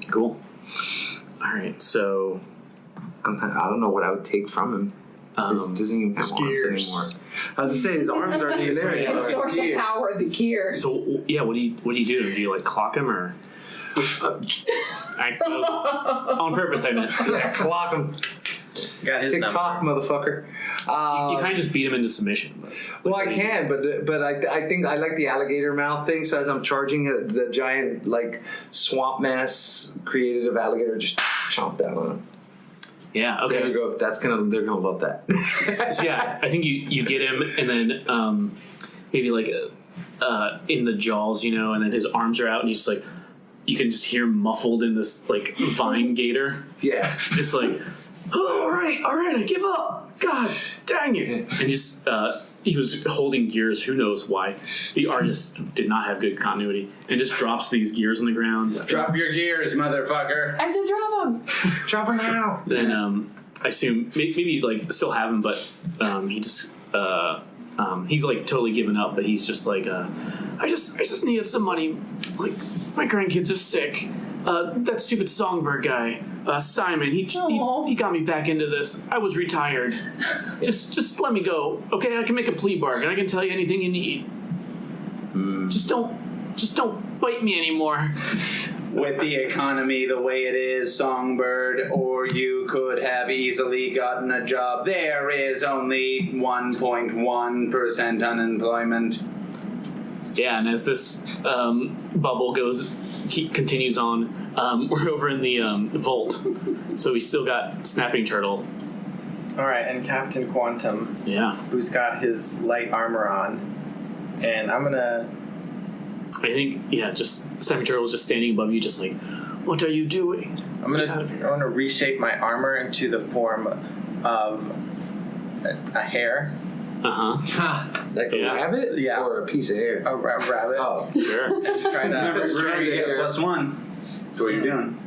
Cool. All right, so I don't know what I would take from him. This doesn't even have his arms gears. anymore. I was gonna say his arms aren't even there The anymore. source of power, the gears. so yeah, what do you do? Do you like clock him or? On purpose, I meant. Yeah, clock him. Got his Tick number. tock, motherfucker. You kind of just beat him into submission. But, Well, I can, but I think I like the alligator mouth thing. So as I'm charging the giant like swamp mass created of alligator, just chomp down on him. Yeah. There Okay. we go. They're gonna love that. So yeah, I think you get him, and then maybe like in the jaws, and then his arms are out, and he's just like, you can just hear him muffled in this like vine gator, Yeah. just like, oh, all right, I give up. God dang it! And just he was holding gears. Who knows why? The artist did not have good continuity, and just drops these gears on the ground. Drop your gears, motherfucker. I said drop him. Drop her now. Then I assume maybe like still have him, but he just he's like totally given up. But he's just like I just needed some money. Like my grandkids are sick. That stupid songbird guy, Simon. He got me back into this. I was retired. Just let me go, okay? I can make a plea bargain. I can tell you anything you need. Just don't bite me anymore. With the economy the way it is, Songbird, or you could have easily gotten a job. There is only 1.1% unemployment. Yeah, and as this bubble continues on, we're over in the vault. So we still got Snapping Turtle. All right, and Captain Quantum, Yeah. who's got his light armor on, and I'm gonna. I think, just Snapping Turtle is just standing above you, just like, what are you doing? I'm Get out of here. gonna reshape my armor into the form of a hare, Uh-huh. Like Yeah. a rabbit? Yeah. Or a piece of hair? a rabbit. Oh. Sure. Try Remember, to you get a +1 to what you're doing.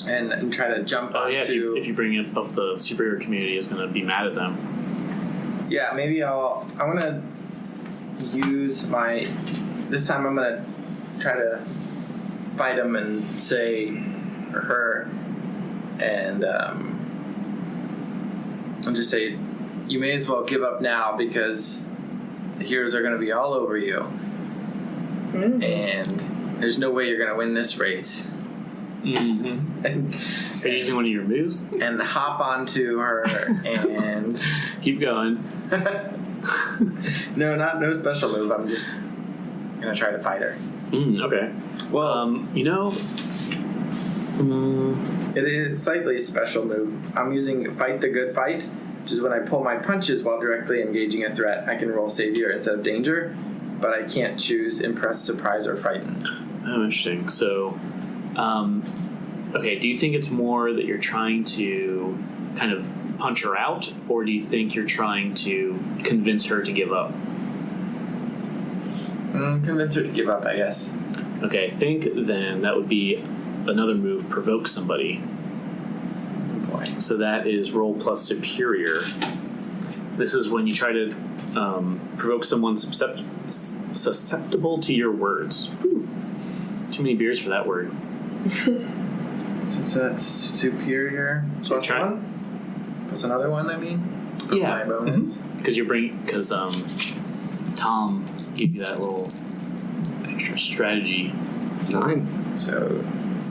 and try to jump Oh, yeah, onto. if you bring it up, the superhero community is going to be mad at them. Yeah, maybe I'm gonna use my. This time I'm gonna try to fight him and say, or her, and I'll just say, you may as well give up now because the heroes are gonna be all over you, and there's no way you're gonna win this race. Mm-hmm. Are you using one of your moves? And hop onto her and Keep going. no special move. I'm just gonna try to fight her. Okay. Well, It is slightly a special move. I'm using Fight the Good Fight, which is when I pull my punches while directly engaging a threat. I can roll Savior instead of Danger, but I can't choose Impress, Surprise, or Frighten. Oh, interesting. So, okay, do you think it's more that you're trying to kind of punch her out, or do you think you're trying to convince her to give up? Convince her to give up, I guess. Okay, I think then that would be another move, provoke somebody. Oh boy. So that is roll plus superior. This is when you try to provoke someone susceptible to your words. Whew. Too many beers for that word. So that's superior. So Plus one? Plus another one, I mean? For Yeah. my bonus. Because Tom gave you that little extra strategy. 9. So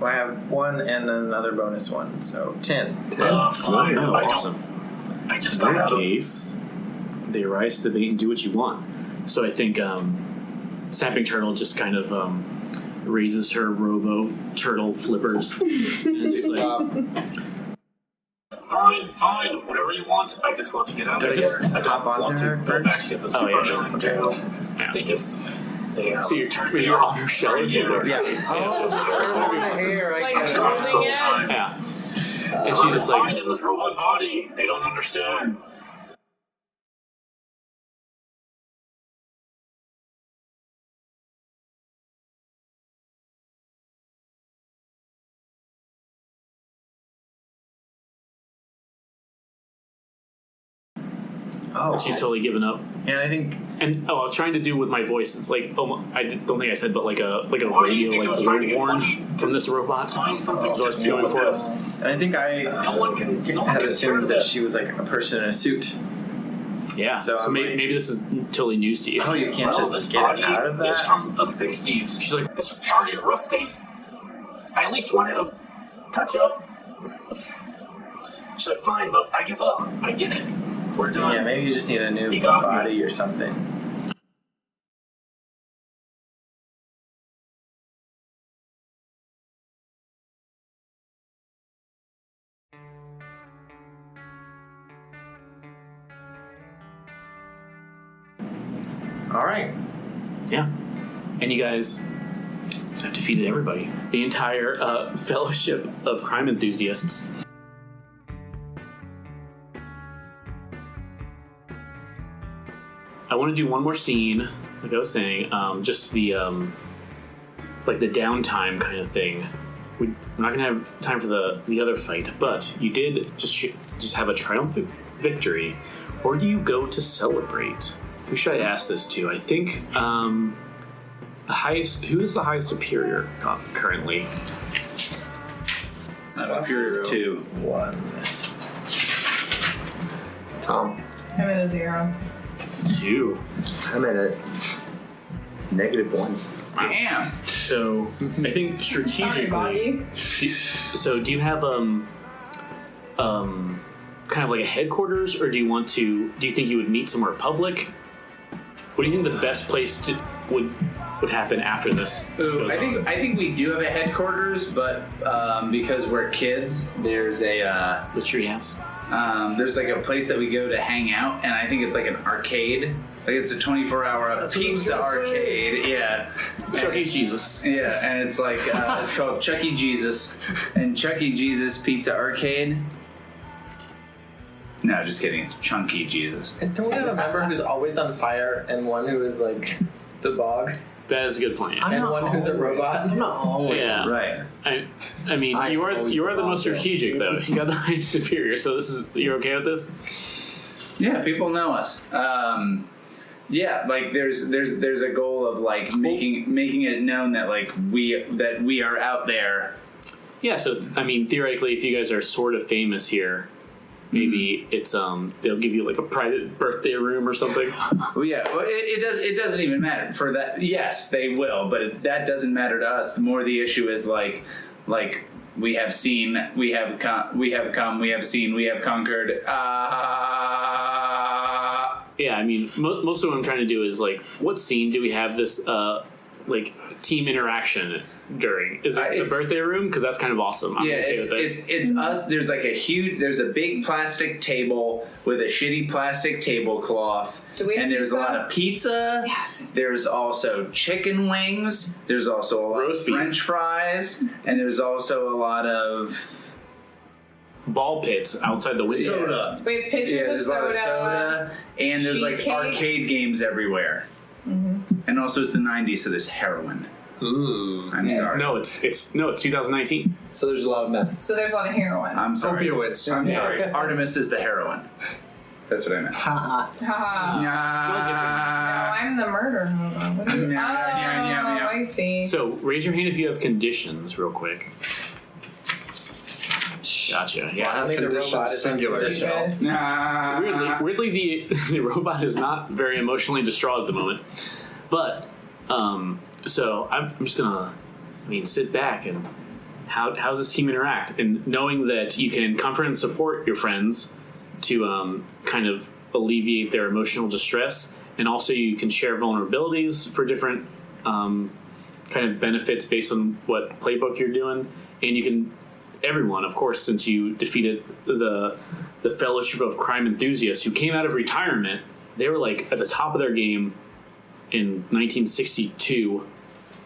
I have 1 and another bonus 1. So 10. Fine. Oh, awesome. I just In got that out of case, they rise to the bait and do what you want. So I think Snapping Turtle just kind of raises her robo turtle flippers and just like Fine, whatever you want. I just want to get out of here. I hop don't onto want to her go back first? to the Oh, yeah. supervillain jail. They just so you're turned me you're off off your shell. for a year. Yeah. Oh, It's terrible. Like I got this the whole holding time. Yeah. And she's just Fine like, in this robot body. They don't understand. Oh. she's totally given up. And I think And I was trying to do with my voice. It's like don't think I said, but like a Why do you radio, think I like was trying to get horn money from this robot. Find something So I to was do doing with for this. and I think I No one can had get assumed through that this. she was like a person in a suit. Yeah. So So, I'm maybe, like- maybe this is totally news to you. Oh, you can't Well, this just get body out of is that? from the 60s. She's like, it's already rusty. I at least wanted to touch up. She's like, fine, but I give up. I get it. We're done. Yeah, maybe you just need a new You got me. body or something. All right. Yeah. And you guys have defeated everybody. The entire fellowship of crime enthusiasts. I want to do one more scene, like I was saying, just the like the downtime kind of thing. We're not gonna have time for the other fight, but you did just have a triumphant victory, or do you go to celebrate? Who should I ask this to? I think the highest. Who is the highest superior currently? Superior 2. 1. Tom. I'm at a 0. 2. I'm at a -1. Damn. So I think Sorry, strategically. Bobby. Do you have kind of like a headquarters, or do you think you would meet somewhere public? What do you think the best place would happen after this? Ooh, goes I on? think we do have a headquarters, but because we're kids, there's a The treehouse. there's like a place that we go to hang out, and I think it's like an arcade. Like it's a 24-hour pizza arcade. Yeah. Chuck E. Jesus. Yeah, and it's like it's called Chuck E. Jesus and Chuck E. Jesus Pizza Arcade. No, just kidding. It's Chunky Jesus. And don't we have a member who's always on fire and one who is like the bog That is a good plan. and one who's a robot? I'm not always. Yeah. Right. I mean, I you always are the most love that. strategic though. You got the highest superior, so you're okay with this? Yeah, people know us. Yeah, like there's a goal of like making it known that like we are out there. Yeah. So I mean, theoretically, if you guys are sort of famous here, maybe it's they'll give you like a private birthday room or something. Well, yeah, well, it doesn't even matter for that. Yes, they will, but that doesn't matter to us. The more the issue is like we have seen, we have come, we have seen, we have conquered. Yeah, I mean, most of what I'm trying to do is like, what scene do we have this like team interaction during? Is it the It's- birthday room? Because that's kind of awesome. I'm Yeah, okay with this. it's us. There's like there's a big plastic table with a shitty plastic tablecloth. Do we have and there's pizza? a lot of pizza. Yes. There's also chicken wings. There's also a lot Roast of beef. French fries, and there's also a lot of Ball pits outside the window. Soda. We have pictures of there's a lot soda. of soda, and there's like sheet cake. arcade games everywhere. And also, it's the 90s, so there's heroin. Ooh. I'm sorry. No, it's 2019. So there's a lot of meth. So there's a lot of heroin. I'm sorry. Opioids. I'm sorry. Artemis is the heroin. That's what I meant. Ha. Haha. No, I'm the murder hobo. What are you? Yeah. I see. So raise your hand if you have conditions, real quick. Gotcha. Yeah. I think the Conditions robot is singular. Good. Weirdly, the robot is not very emotionally distraught at the moment. But so I'm just gonna, sit back and how's this team interact, and knowing that you can comfort and support your friends to kind of alleviate their emotional distress, and also you can share vulnerabilities for different kind of benefits based on what playbook you're doing, and you can. Everyone, of course, since you defeated the Fellowship of Crime Enthusiasts who came out of retirement, they were like at the top of their game in 1962,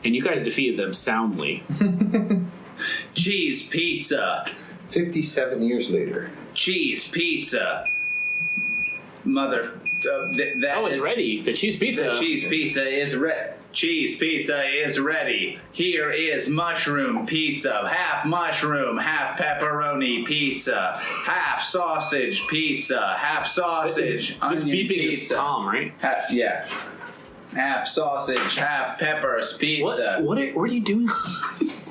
and you guys defeated them soundly. Cheese pizza. 57 years later. Cheese pizza. Mother. It's ready. The cheese pizza. The cheese pizza is ready. Cheese pizza is ready. Here is mushroom pizza. Half mushroom, half pepperoni pizza. Half sausage pizza. Half sausage. This onion beeping pizza. is Tom, right? Yeah. Half sausage, half peppers pizza. What are you doing?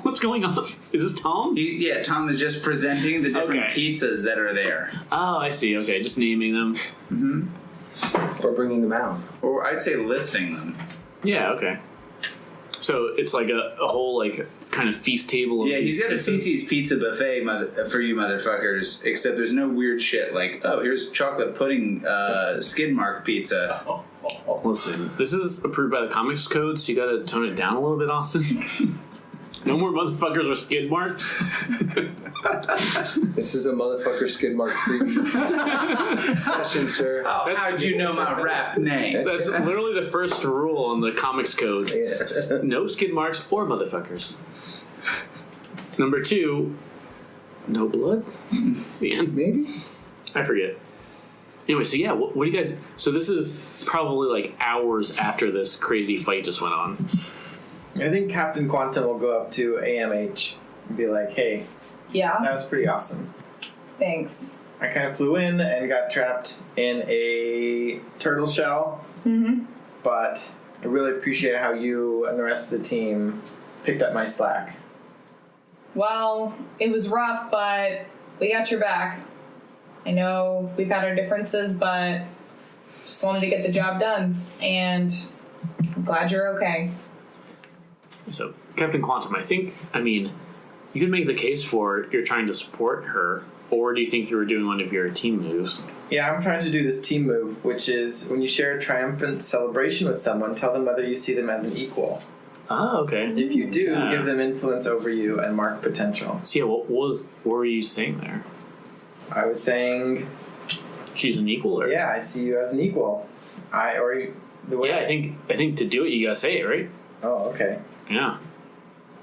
What's going on? Is this Tom? Yeah, Tom is just presenting the different pizzas that are there. Oh, I see. Okay, just naming them. Or bringing them out. Or I'd say listing them. Yeah, okay. So it's like a whole like kind of feast table. Of He's got a pizzas. CC's Pizza Buffet for you motherfuckers, except there's no weird shit like, oh, here's chocolate pudding skid mark pizza. Listen, this is approved by the Comics Code, so you gotta tone it down a little bit, Austin. No more motherfuckers with skid marks. This is a motherfucker skid mark free session, sir. Oh, how'd you know my rap name? That's literally the first rule on the Comics Code. Yes. No skid marks or motherfuckers. Number 2, no blood. The end. Maybe? I forget. Anyway, so yeah, what do you guys... So this is probably like hours after this crazy fight just went on. I think Captain Quantum will go up to AMH and be like, hey, Yeah. that was pretty awesome. Thanks. I kind of flew in and got trapped in a turtle shell. But I really appreciate how you and the rest of the team picked up my slack. Well, it was rough, but we got your back. I know we've had our differences, but just wanted to get the job done, and I'm glad you're okay. So, Captain Quantum, you could make the case for you're trying to support her, or do you think you were doing one of your team moves? Yeah, I'm trying to do this team move, which is when you share a triumphant celebration with someone, tell them whether you see them as an equal. Oh, okay. If you do, Yeah. give them influence over you and mark potential. So yeah, what were you saying there? I was saying, She's an equal, or yeah, I see you as an equal. The way yeah, I think to do it, you gotta say it, right? Oh, okay. Yeah,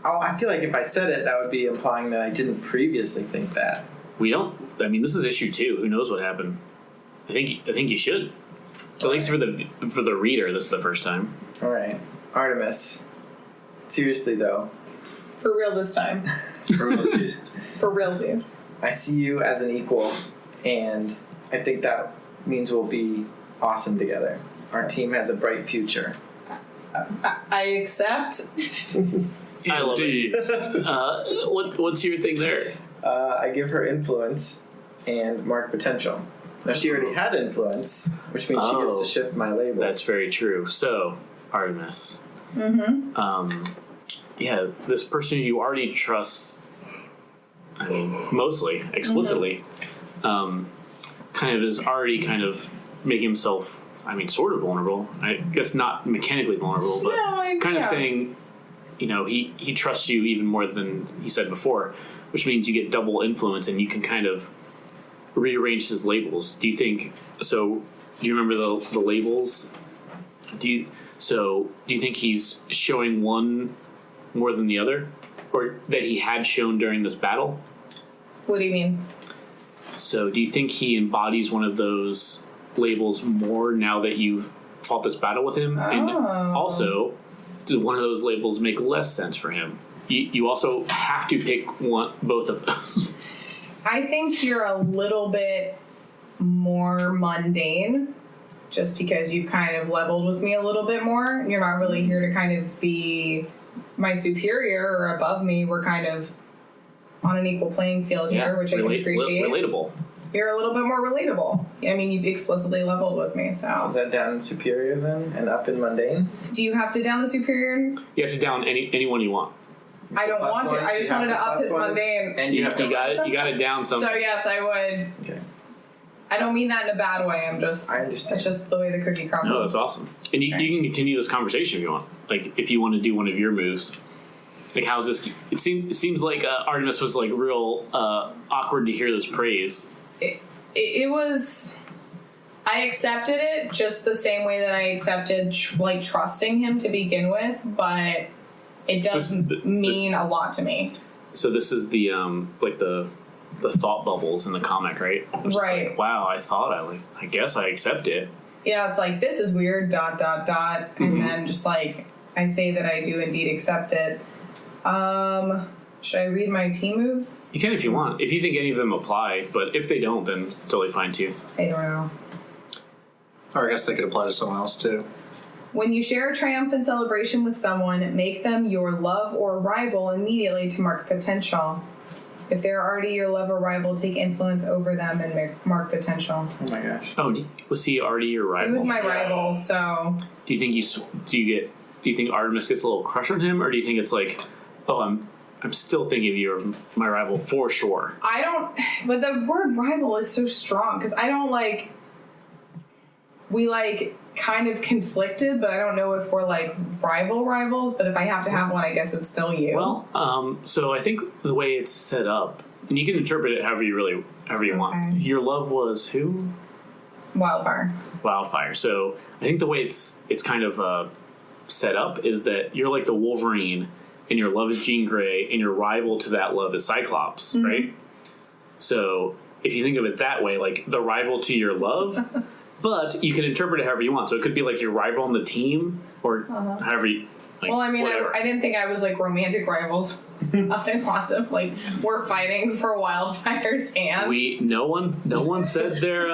Oh, I feel like if I said it, that would be implying that I didn't previously think that. we don't. This is issue 2. Who knows what happened? I think you should. At least for the reader, this is the first time. All right, Artemis. Seriously though, For real this time. for realsies, For realsies. I see you as an equal, and I think that means we'll be awesome together. Our team has a bright future. I accept. I love it. What's your thing there? I give her influence and mark potential. Now she already had influence, which means she gets to shift my labels. That's very true. So, Artemis. Yeah, this person you already trust, mostly, explicitly, kind of is already kind of making himself, sort of vulnerable. I guess not mechanically vulnerable, but kind of saying, he trusts you even more than he said before, which means you get double influence and you can kind of rearrange his labels. Do you think so? Do you remember the labels? Do you think he's showing one more than the other, or that he had shown during this battle? What do you mean? So do you think he embodies one of those labels more now that you've fought this battle with him, and also, did one of those labels make less sense for him? You also have to pick both of those. I think you're a little bit more mundane, just because you've kind of leveled with me a little bit more. You're not really here to kind of be my superior or above me. We're kind of on an equal playing field here, which I can appreciate. Relatable. You're a little bit more relatable. I mean, you've explicitly leveled with me, so. Is that down in superior then, and up in mundane? Do you have to down the superior? You have to down anyone you want. I don't want to. I just wanted to up his mundane. And you got it down some. So yes, I would. Okay. I don't mean that in a bad way. I understand. It's just the way the cookie crumbles. No, that's awesome. And you can continue this conversation if you want. Like, if you want to do one of your moves. Like, how's this? It seems like Artimous was like real awkward to hear this praise. It was. I accepted it just the same way that I accepted trusting him to begin with, but it doesn't mean a lot to me. So this is the the thought bubbles in the comic, right? It's right. Like, wow, I guess I accept it. Yeah, it's like, this is weird, ... And then just like, I say that I do indeed accept it. Should I read my team moves? You can if you want. If you think any of them apply, but if they don't, then totally fine too. I don't know. Or I guess they could apply to someone else too. When you share a triumphant celebration with someone, make them your love or rival immediately to mark potential. If they're already your love or rival, take influence over them and mark potential. Oh my gosh. Oh, was he already your rival? He was my rival, so. Do you think Artemis gets a little crush on him, or do you think it's like, oh, I'm still thinking of you as my rival for sure? I don't. But the word rival is so strong because I don't like. We like kind of conflicted, but I don't know if we're like rivals. But if I have to have one, I guess it's still you. Well, so I think the way it's set up, and you can interpret it however you want. Your love was who? Wildfire. So I think the way it's kind of set up is that you're like the Wolverine, and your love is Jean Grey, and your rival to that love is Cyclops, right? So if you think of it that way, like the rival to your love. But you can interpret it however you want. So it could be like your rival on the team, or however you. Like, well, I mean, I didn't think I was like romantic rivals. Up in Quantum, like we're fighting for Wildfire's hand. No one said their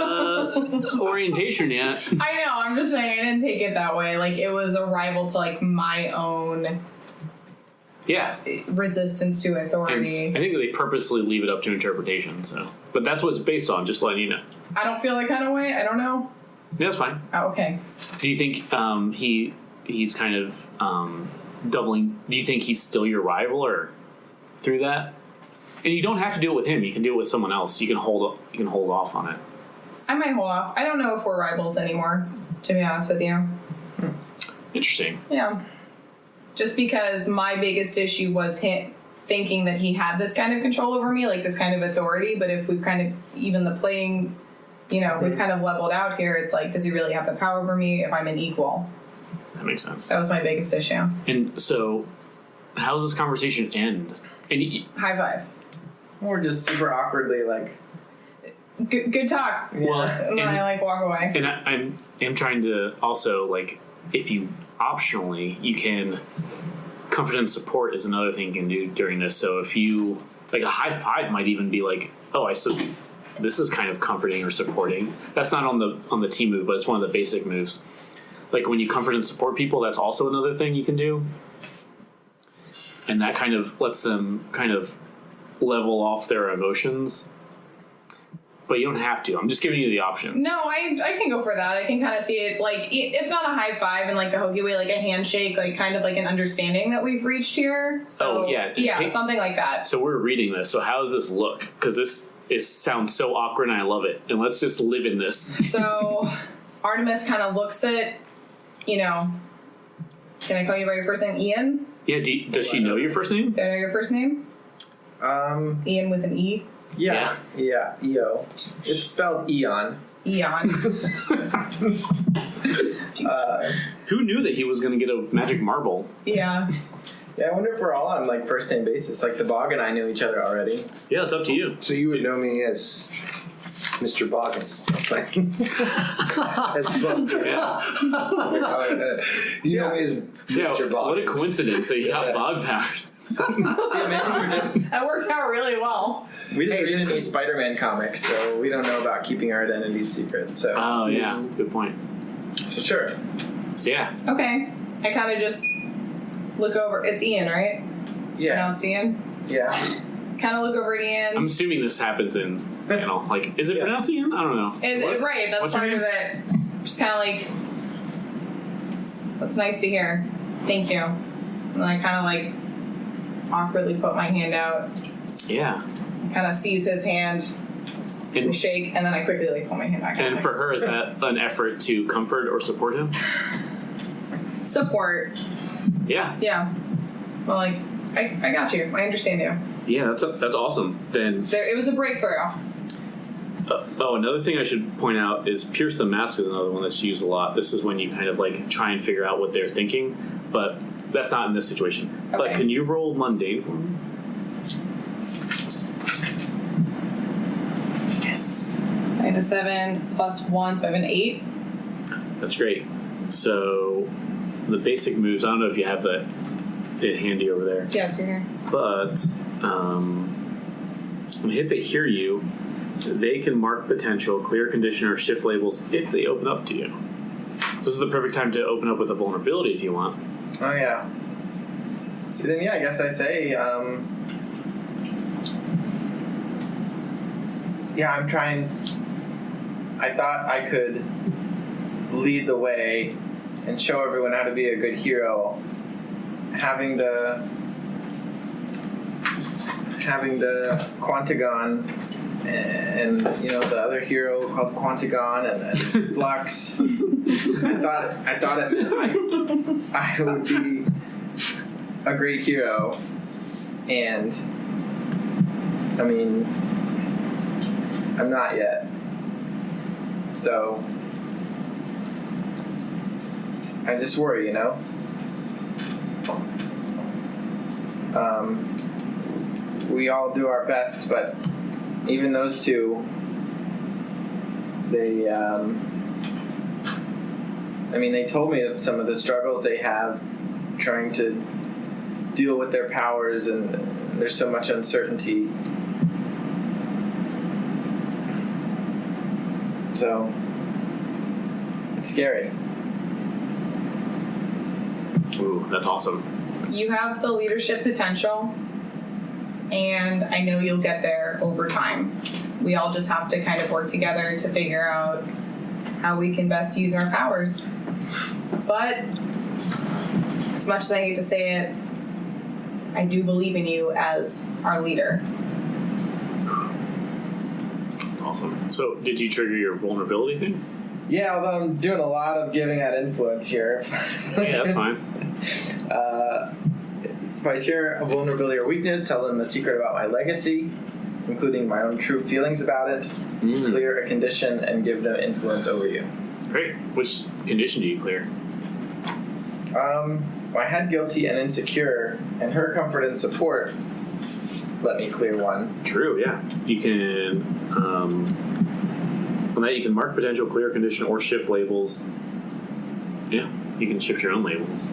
orientation yet. I know. I'm just saying I didn't take it that way. Like it was a rival to like my own. Yeah. Resistance to authority. And I think they purposely leave it up to interpretation. So, but that's what it's based on. Just letting you know. I don't feel that kind of way. I don't know. Yeah, that's fine. Oh, okay. Do you think he's kind of doubling? Do you think he's still your rival, or through that? And you don't have to do it with him. You can do it with someone else. You can hold off on it. I might hold off. I don't know if we're rivals anymore. To be honest with you. Interesting. Yeah. Just because my biggest issue was him thinking that he had this kind of control over me, like this kind of authority. But if we've kind of even the playing. We've kind of leveled out here. It's like, does he really have the power over me if I'm an equal? That makes sense. That was my biggest issue. And so, how does this conversation end? High five. Or just super awkwardly, like... Good talk. Yeah. Well, and then I, walk away. And I'm trying to also, if you, optionally, you can... Comfort and support is another thing you can do during this. So if you... a high five might even be like, oh, this is kind of comforting or supporting. That's not on the team move, but it's one of the basic moves. Like when you comfort and support people, that's also another thing you can do. And that kind of lets them kind of level off their emotions. But you don't have to. I'm just giving you the option. No, I can go for that. I can kind of see it, if not a high five in the hokey way, a handshake, kind of an understanding that we've reached here. So, yeah, something like that. So we're reading this. So how does this look? Because this sounds so awkward and I love it. And let's just live in this. So Artimous kind of looks at, can I call you by your first name, Ian? Yeah, does she know your first name? Do I know your first name? Ian with an E? Yeah, E-O. It's spelled Eon. Eon. Who knew that he was going to get a magic marble? Yeah. Yeah, I wonder if we're all on first name basis. The Bog and I knew each other already. Yeah, it's up to you. So you would know me as Mr. Boggins. As Buster. You know me as Mr. Boggins. What a coincidence that you got bog powers. See, maybe we're just, That works out really well. we didn't read any Spider-Man comics, so we don't know about keeping our identities secret. So, Oh, yeah. Good point. so sure. So, yeah. Okay. I kind of just look over. It's Ian, right? It's Yeah. pronounced Ian. Yeah. Kind of look over at Ian. I'm assuming this happens in, like, is it pronounced Ian? I don't know. Right, that's What's your part of name? it. Just kind of like, that's nice to hear. Thank you. And then I kind of like awkwardly put my hand out, Yeah. kind of seize his hand, we And, shake, and then I quickly like pull my hand back out. and for her, is that an effort to comfort or support him? Support. Yeah. Yeah. Well, like, I got you. I understand you. Yeah, that's awesome. Then, It was a breakthrough. another thing I should point out is Pierce the Mask is another one that's used a lot. This is when you kind of like try and figure out what they're thinking, but that's not in this situation. But Okay. can you roll mundane for me? Yes. I had a 7 plus 1, so I have an 8. That's great. So the basic moves, I don't know if you have it handy over there, Yeah, it's right here. but when hit they hear you, they can mark potential, clear condition, or shift labels if they open up to you. So this is the perfect time to open up with a vulnerability if you want. Oh, yeah. So then, yeah, I guess I say, yeah, I'm trying. I thought I could lead the way and show everyone how to be a good hero. Having the Quantagon and the other hero called Quantagon and then Flux. I thought it meant I would be a great hero, and I mean I'm not yet. So I just worry, we all do our best, but even those two, they they told me of some of the struggles they have trying to deal with their powers, and there's so much uncertainty. So it's scary. Ooh, that's awesome. You have the leadership potential, and I know you'll get there over time. We all just have to kind of work together to figure out how we can best use our powers. But as much as I hate to say it, I do believe in you as our leader. That's awesome. So did you trigger your vulnerability thing? Yeah, although I'm doing a lot of giving out influence here. Yeah, that's fine. If I share a vulnerability or weakness, tell them a secret about my legacy, including my own true feelings about it, clear a condition, and give them influence over you. Great. Which condition do you clear? I had guilty and insecure, and her comfort and support let me clear one. True, yeah. You can, on that you can mark potential, clear condition, or shift labels. Yeah, you can shift your own labels.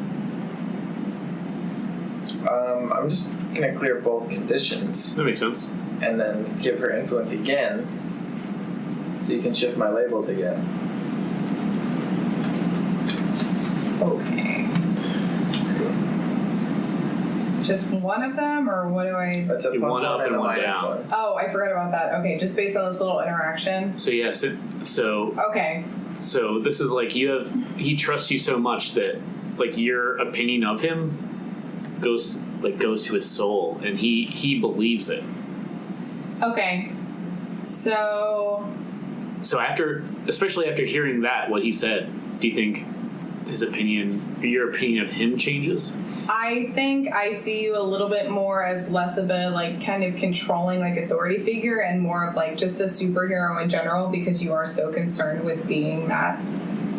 I'm just going to clear both conditions, That makes sense. and then give her influence again, so you can shift my labels again. Okay. Just one of them, or what do I... That's a You plus one up and and a one minus down. one. Oh, I forgot about that. Okay, just based on this little interaction. So yes, so Okay. this is like he trusts you so much that like your opinion of him goes to his soul, and he believes it. Okay. So Especially after hearing what he said, do you think your opinion of him changes? I think I see you a little bit more as less of a like kind of controlling like authority figure and more of like just a superhero in general, because you are so concerned with being that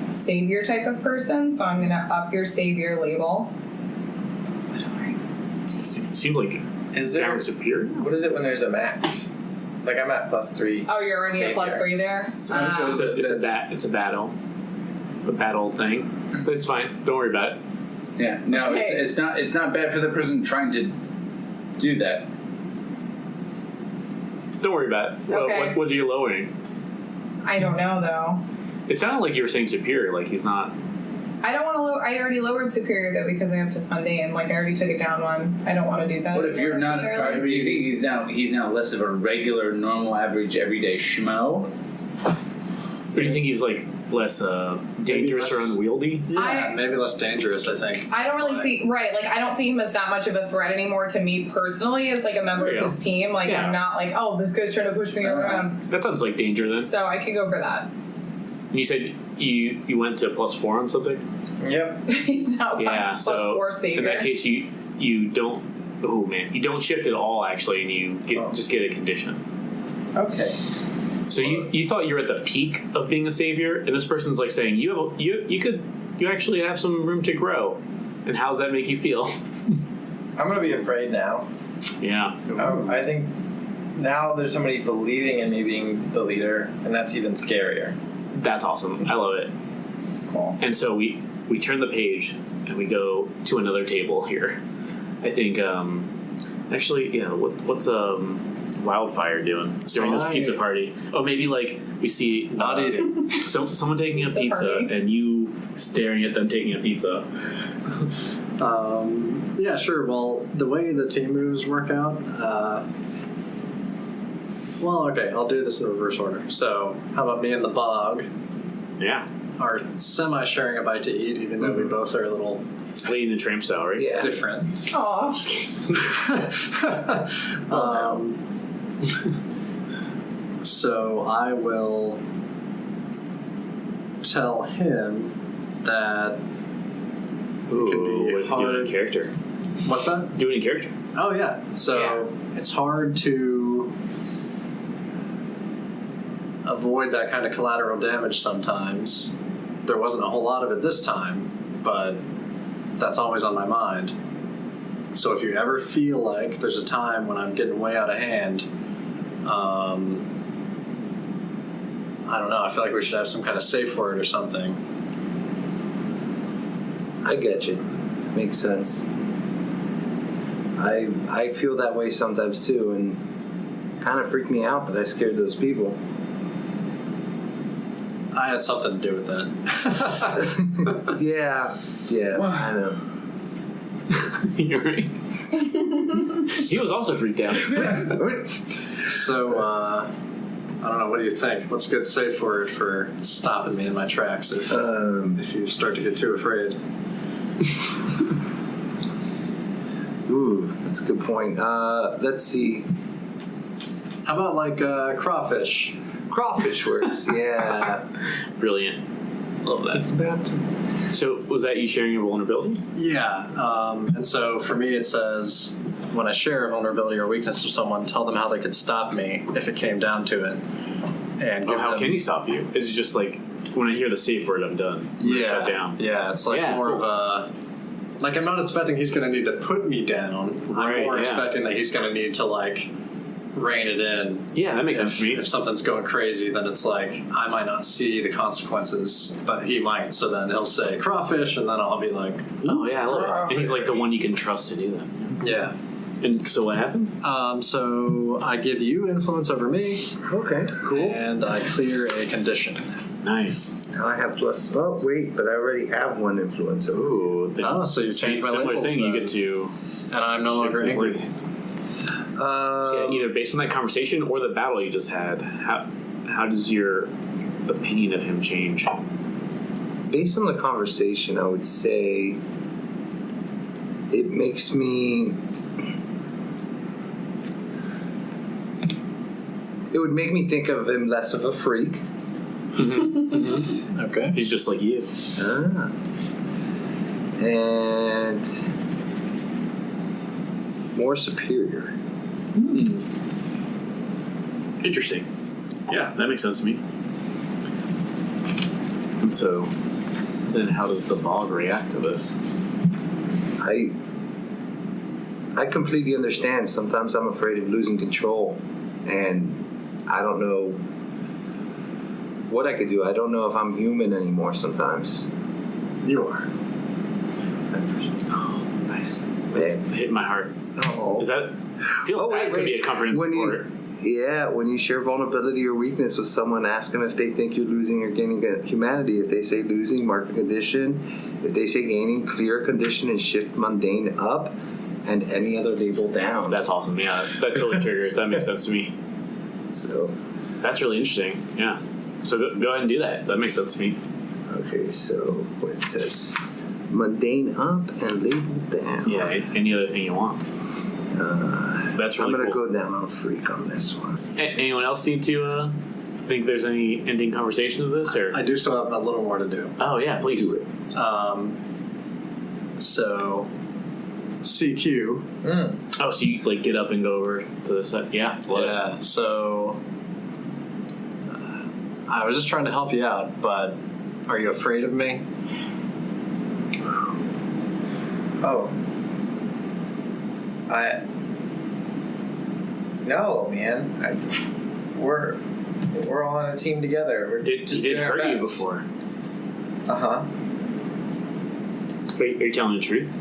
savior type of person. So I'm gonna up your savior label. It seemed like Is there? down superior. What is it when there's a max? Like I'm at +3. Oh, you're already at Savior. +3 there. It's a battle thing. But it's fine. Don't worry about it. Yeah, no, Okay. it's not bad for the person trying to do that. Don't worry about it. Okay. What are you lowering? I don't know though. It sounded like you were saying superior. Like he's not. I don't want to lower. I already lowered superior though because I have just mundane. Like I already took it down one. I don't want to do that. What if you're not? necessarily. Do you think he's now less of a regular, normal, average, everyday schmo? Or do you think he's like less dangerous or less- unwieldy? Yeah, maybe less dangerous, I think. I don't really see like I don't see him as that much of a threat anymore to me personally as like a member There you of go. his team. Like Yeah. I'm not like, oh, this guy's trying to push me around. That sounds like danger then. So I could go for that. You said you went to +4 on something? Yep. So Yeah, plus so 4 in savior. that case you don't you don't shift at all actually, and you just get a condition. Okay. So you thought you were at the peak of being a savior, and this person's like saying you actually have some room to grow, and how does that make you feel? I'm gonna be afraid now. Yeah. I think now there's somebody believing in me being the leader, and that's even scarier. That's awesome. I love it. It's cool. And so we turn the page and we go to another table here. I think actually, yeah, what's Wildfire doing during this pizza party? Oh, maybe like we see Not eating. someone taking a Pizza pizza party. and you staring at them taking a pizza. Yeah, sure. Well, the way the team moves work out. Well, okay, I'll do this in reverse order. So, how about me and the bog Yeah, are semi-sharing a bite to eat, even though we both are a little Lady in the Tramp style, right? Yeah. different. Aw. So I will tell him that Ooh, could be what if you do it hard. in character? What's that? Do it in character. Oh yeah. So it's hard to avoid that kind of collateral damage sometimes. There wasn't a whole lot of it this time, but that's always on my mind. So if you ever feel like there's a time when I'm getting way out of hand, I don't know, I feel like we should have some kind of safe word or something. I get you. Makes sense. I feel that way sometimes too, and kind of freaked me out that I scared those people. I had something to do with that. Yeah, I know. You're right. He was also freaked out. So, I don't know, what do you think? What's a good safe word for stopping me in my tracks if you start to get too afraid? Ooh, that's a good point. Let's see. How about like crawfish? Crawfish works, yeah. Brilliant. Love that. It's bad. So was that you sharing your vulnerability? Yeah, and so for me it says, when I share a vulnerability or weakness with someone, tell them how they could stop me if it came down to it. And Oh, give how them- can he stop you? Is it just like when I hear the safe word, I'm done? I'm gonna shut down. Yeah, it's like Yeah, more cool. of a... Like, I'm not expecting he's going to need to put me down. Right, I'm more yeah. expecting that he's going to need to, like, rein it in. Yeah, that makes sense to me. If something's going crazy, then it's like, I might not see the consequences, but he might. So then he'll say crawfish, and then I'll be like, Oh yeah, I love it. And he's like the one you can trust to do that. yeah. And so what happens? So I give you influence over me, Okay, cool. and I clear a condition. Nice. Now I have plus. Oh, wait, but I already have one influence. Ooh, the Oh, so you've changed my similar labels thing. You then. get to And I'm no longer shift his angry. label. Yeah, either based on that conversation or the battle you just had. How does your opinion of him change? Based on the conversation, I would say it makes me. It would make me think of him less of a freak. Okay. He's just like you. Ah. And more superior. Interesting. Yeah, that makes sense to me. And so, then how does the bog react to this? I completely understand. Sometimes I'm afraid of losing control, and I don't know what I could do. I don't know if I'm human anymore sometimes. You are. Oh, nice. That's hit my heart. Oh. Is that? I feel that could be a comfort and support. When you share vulnerability or weakness with someone, ask them if they think you're losing or gaining humanity. If they say losing, mark the condition. If they say gaining, clear a condition and shift mundane up, and any other label down. That's awesome. Yeah, that totally triggers. That makes sense to me. So that's really interesting. Yeah. So go ahead and do that. That makes sense to me. Okay, so what it says, mundane up and label down. Yeah. Any other thing you want. That's really I'm gonna cool. go down on freak on this one. Anyone else need to think there's any ending conversation of this? Or I do still have a little more to do. oh yeah, please Do it. So CQ. Oh, so you like get up and go over to the side? Yeah. Yeah. So I was just trying to help you out, but are you afraid of me? Oh. No, man. We're all on a team together. We're He did doing our hurt you best. before. Uh-huh. Wait, are you telling the truth?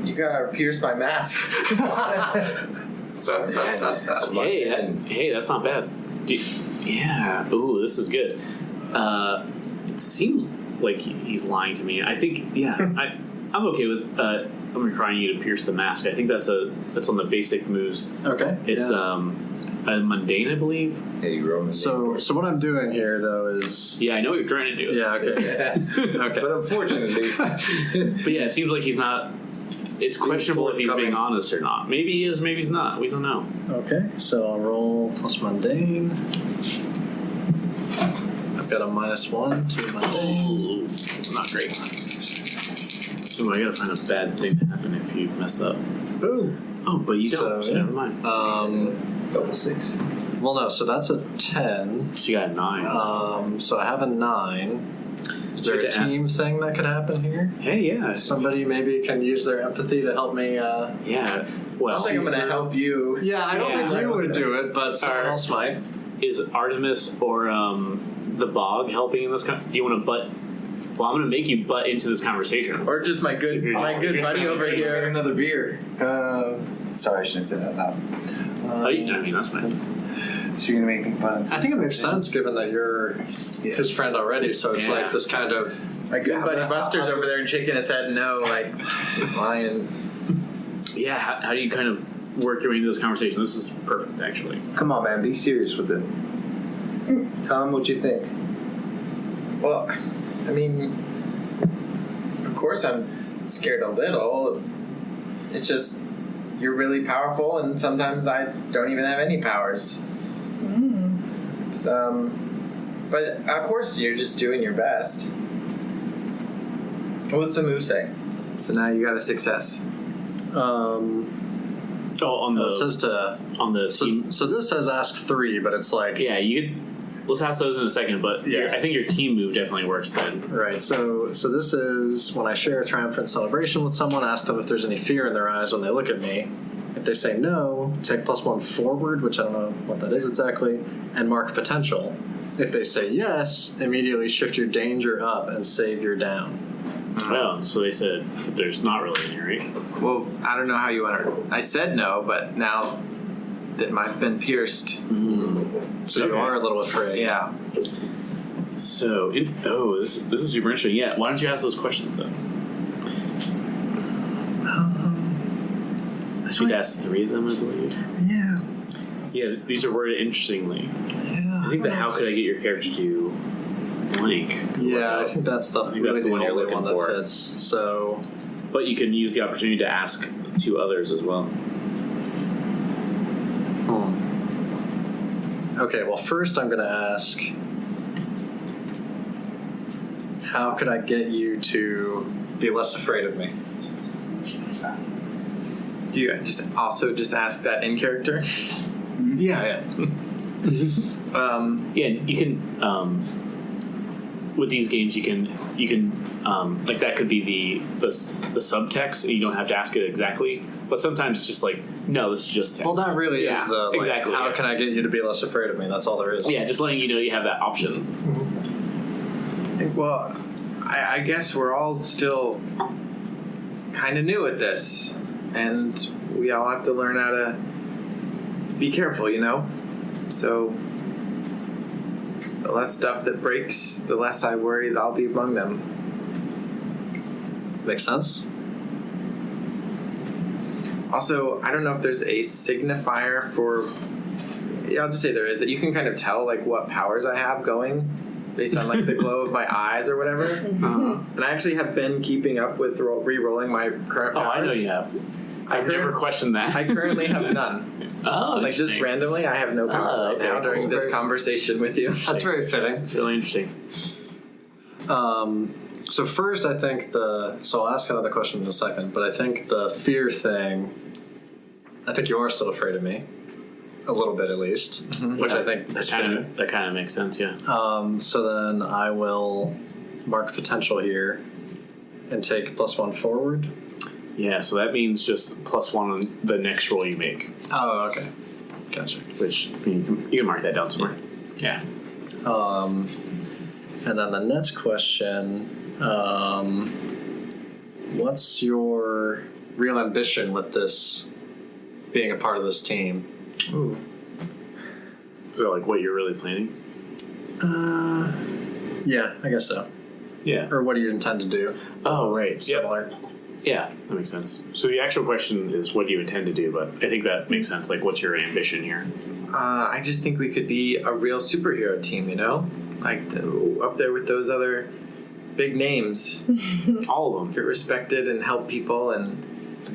You gotta pierce my mask. Hey, that's not bad. Yeah. Ooh, this is good. It seems like he's lying to me. I think. Yeah. I'm okay with. I'm requiring you to pierce the mask. I think that's on the basic moves. Okay. It's a mundane, I believe. Hey, you Roman. So what I'm doing here though is Yeah, I know what you're trying to do. yeah okay okay. But unfortunately, But yeah, it seems like he's not. It's questionable if he's being honest or not. Maybe he is, maybe he's not. We don't know. Okay, so I'll roll plus mundane. I've got a -1 to mundane. Ooh, not great. Ooh, I gotta find a bad thing to happen if you mess up. Ooh. Oh, but you don't, so yeah. never mind. double 6. Well, no, so that's a 10. So you got a 9. So I have a 9. Is there You a get to team thing that could happen here? Hey, yeah. Somebody maybe can use their empathy to help me. Yeah. I Well, don't think I'm gonna help you. Yeah, I don't Yeah. think you would do it, but someone else might. is Artimous or the Bog helping in this? Do you want to butt? Well, I'm going to make you butt into this conversation. Or just my good buddy over here. Another beer. Sorry, I shouldn't say that loud. I mean, that's fine. So you're gonna make me buttons. I think it makes sense given that you're his friend already, so it's Yeah. like this kind of. My good buddy Buster's over there and shaking his head no, like he's lying. Yeah, how do you kind of work your way into this conversation? This is perfect, actually. Come on, man. Be serious with it. Tell him what you think. Well, I mean, of course I'm scared a little. It's just you're really powerful, and sometimes I don't even have any powers. It's, but of course you're just doing your best. What's the move say? So now you got a success. On the It says to. team. So this says ask 3, but it's like. Yeah, you could. Let's ask those in a second, but Yeah. I think your team move definitely works then. Right. So this is when I share a triumphant celebration with someone, ask them if there's any fear in their eyes when they look at me. If they say no, take +1 forward, which I don't know what that is exactly, and mark potential. If they say yes, immediately shift your danger up and save your down. Well, so they said that there's not really any, right? Well, I don't know how you want to. I said no, but now that I've been pierced, So you Okay. are a little afraid. yeah. So, this is super interesting. Yeah, why don't you ask those questions then? I should ask 3 of them, I believe. Yeah. Yeah, these are worded interestingly. Yeah. I think the how could I get your character to blank? Yeah, I think that's the that's the one you're only looking one that for. fits. So But you can use the opportunity to ask 2 others as well. okay, well first I'm gonna ask, how could I get you to be less afraid of me? Do you just ask that in character? Yeah. Yeah, you can. With these games, you can like that could be the subtext. You don't have to ask it exactly, But sometimes it's just like, no, this is just text. Well, that really is the like, exactly. how can I get you to be less afraid of me? That's all there is. Yeah, just letting you know you have that option. Well, I guess we're all still kind of new at this, and we all have to learn how to be careful, you know? So, the less stuff that breaks, the less I worry that I'll be among them. Makes sense. Also, I don't know if there's a signifier for... Yeah, I'll just say there is, that you can kind of tell, like, what powers I have going based on, like, the glow of my eyes or whatever. And I actually have been keeping up with re-rolling my current powers. Oh, I know you have. I've never questioned that. I currently have none. Oh, Like, just interesting. randomly, I have no power right now okay. during this very- conversation with you. That's very fitting. It's really interesting. So first, I think so I'll ask another question in a second, but I think the fear thing, I think you are still afraid of me. A little bit, at least. Which I think is fair. That kind of makes sense, yeah. So then I will mark potential here and take +1 forward. Yeah, so that means just +1 on the next roll you make, Oh, okay. Gotcha. which you can mark that down somewhere. Yeah. And then the next question, what's your real ambition with this, being a part of this team? Ooh. Is that like what you're really planning? Yeah, I guess so. Yeah. Or what do you intend to do? Oh, right. Yep. Similar. Yeah, that makes sense. So the actual question is, what do you intend to do? But I think that makes sense. Like, what's your ambition here? I just think we could be a real superhero team, you know? Like, up there with those other big names. All of them. Get respected and help people, and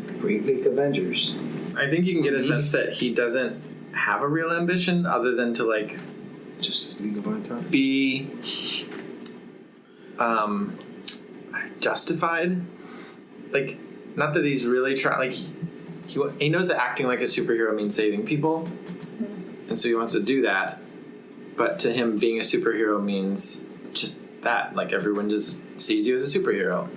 The Great League Avengers. I think you can get a sense that he doesn't have a real ambition other than to, like, Justice League of our time. be justified. Like, not that he's really trying, like, he knows that acting like a superhero means saving people, and so he wants to do that, but to him being a superhero means just that, like, everyone just sees you as a superhero.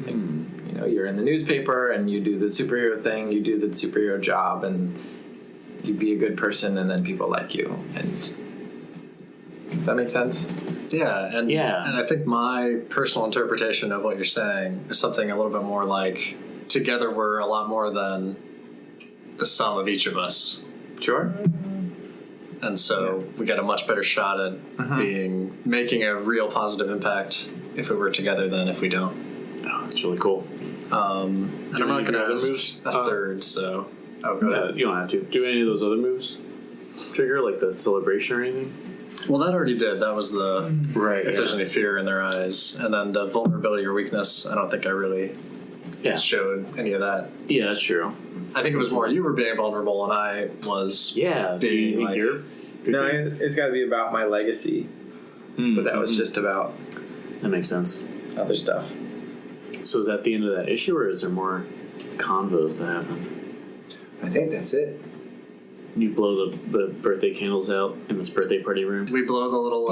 Like, you know, you're in the newspaper and you do the superhero thing, you do the superhero job, and you be a good person, and then people like you. And does that make sense? Yeah, and Yeah. and I think my personal interpretation of what you're saying is something a little bit more like, together we're a lot more than the sum of each of us. Sure. And so we get a much better shot at making a real positive impact if we work together than if we don't. Oh, that's really cool. And Do I'm you not do going to other ask moves? a third, so go ahead. You don't have to. Do any of those other moves trigger, like the celebration or anything? Well, that already did. That was the Right. if there's any fear in their eyes, and then the vulnerability or weakness. I don't think I really showed any of that. Yeah, that's true. I think it was more you were being vulnerable, and I was Yeah. Do you being think like, you're No, it's got to be about my legacy, but that was just about That makes sense. other stuff. So is that the end of that issue, or is there more convos that happen? I think that's it. You blow the birthday candles out in this birthday party room. we blow the little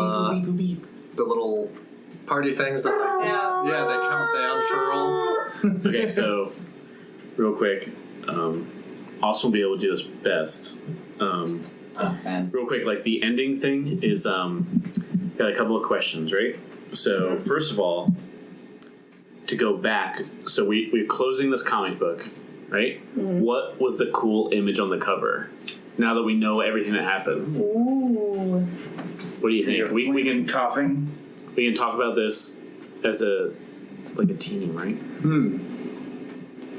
party things that Yeah. they unfurl. Okay, so real quick, also will be able to do this best. Listen. Real quick, like the ending thing is got a couple of questions, right? So first of all, to go back, so we're closing this comic book, right? What was the cool image on the cover? Now that we know everything that happened, Ooh. what do you think? We can coughing. we can talk about this as a team, right?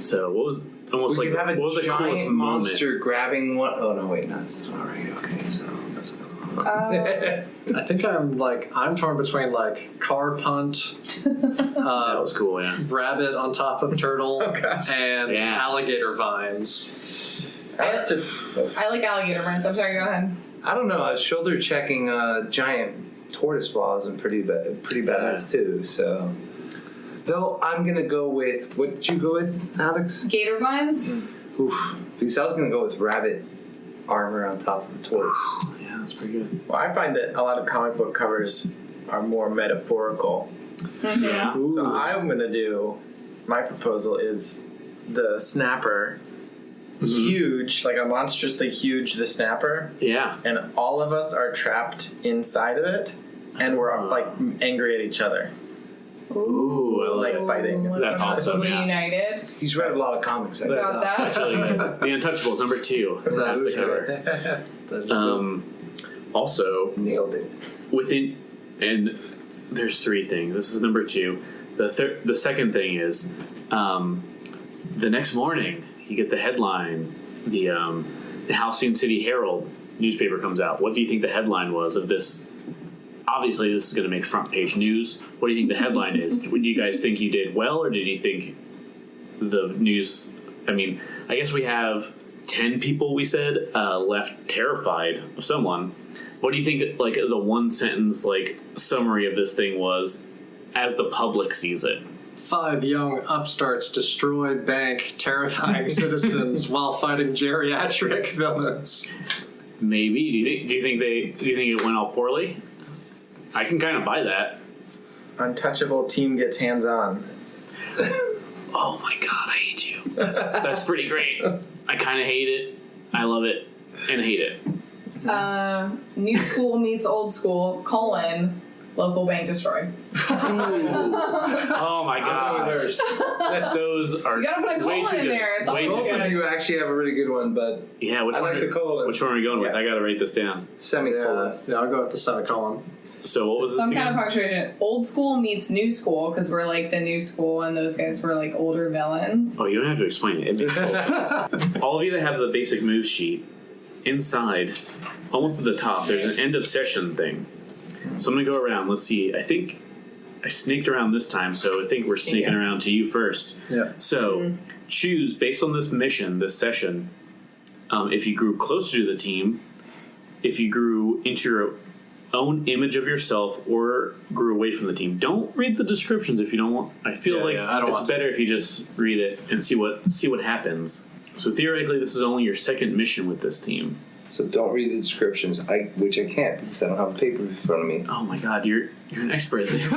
So what was almost We like could have what was a the coolest giant moment? monster grabbing one. Oh no, wait, that's all right. Okay, so that's. I think I'm torn between like car punt, That was cool, yeah. rabbit on top of turtle, and Yeah. alligator vines. I like alligator burns. I'm sorry, go ahead. I don't know. I was shoulder checking giant tortoise balls and pretty badass too. So, though I'm gonna go with what did you go with, Alex? Gator vines? Oof, because I was gonna go with rabbit armor on top of the tortoise. Yeah, that's pretty good. Well, I find that a lot of comic book covers are more metaphorical. Yeah. So I'm gonna do. My proposal is the snapper huge, like a monstrously huge, the snapper, Yeah. and all of us are trapped inside of it, and we're like angry at each other. Ooh, I Like like fighting. That's awesome, yeah. United. He's read a lot of comics. I guess. Got that? That's really good. The Untouchables, number 2. That's the cover. That is Also, Nailed it. within, and there's 3 things. This is number 2. The second thing is, the next morning you get the headline. The Halcyon City Herald newspaper comes out. What do you think the headline was of this? Obviously, this is going to make front page news. What do you think the headline is? Do you guys think you did well, or did you think the news? I mean, I guess we have 10 people. We said left terrified of someone. What do you think? Like the one sentence like summary of this thing was, as the public sees it. 5 young upstarts destroy bank, terrifying citizens while fighting geriatric villains. Maybe. Do you think it went off poorly? I can kind of buy that. Untouchable team gets hands on. Oh my god, I hate you. That's pretty great. I kind of hate it. I love it and hate it. New school meets old school, local bank destroyed. Oh my god. Those are You gotta put a way colon too in good. there. It's Way always too Both good. of you actually have a really good one, but Yeah, which I one? like the colon. Which one are we going with? Yeah. I gotta write this down. Semicolon. Yeah, I'll go with the semicolon. So what was this Some again? kind of punctuation. Old school meets new school because we're like the new school and those guys were like older villains. Oh, you don't have to explain it. It makes total sense. All of you that have the basic move sheet, inside, almost at the top, there's an end of session thing. So I'm gonna go around. Let's see. I think I sneaked around this time, so I think we're sneaking around to you first. Yeah. So choose based on this mission, this session. If you grew closer to the team, if you grew into your own image of yourself, or grew away from the team. Don't read the descriptions if you don't want. I feel like I don't it's want to. better if you just read it and see what happens. So theoretically, this is only your second mission with this team. So don't read the descriptions, which I can't because I don't have the paper in front of me. Oh my god, you're an expert at this.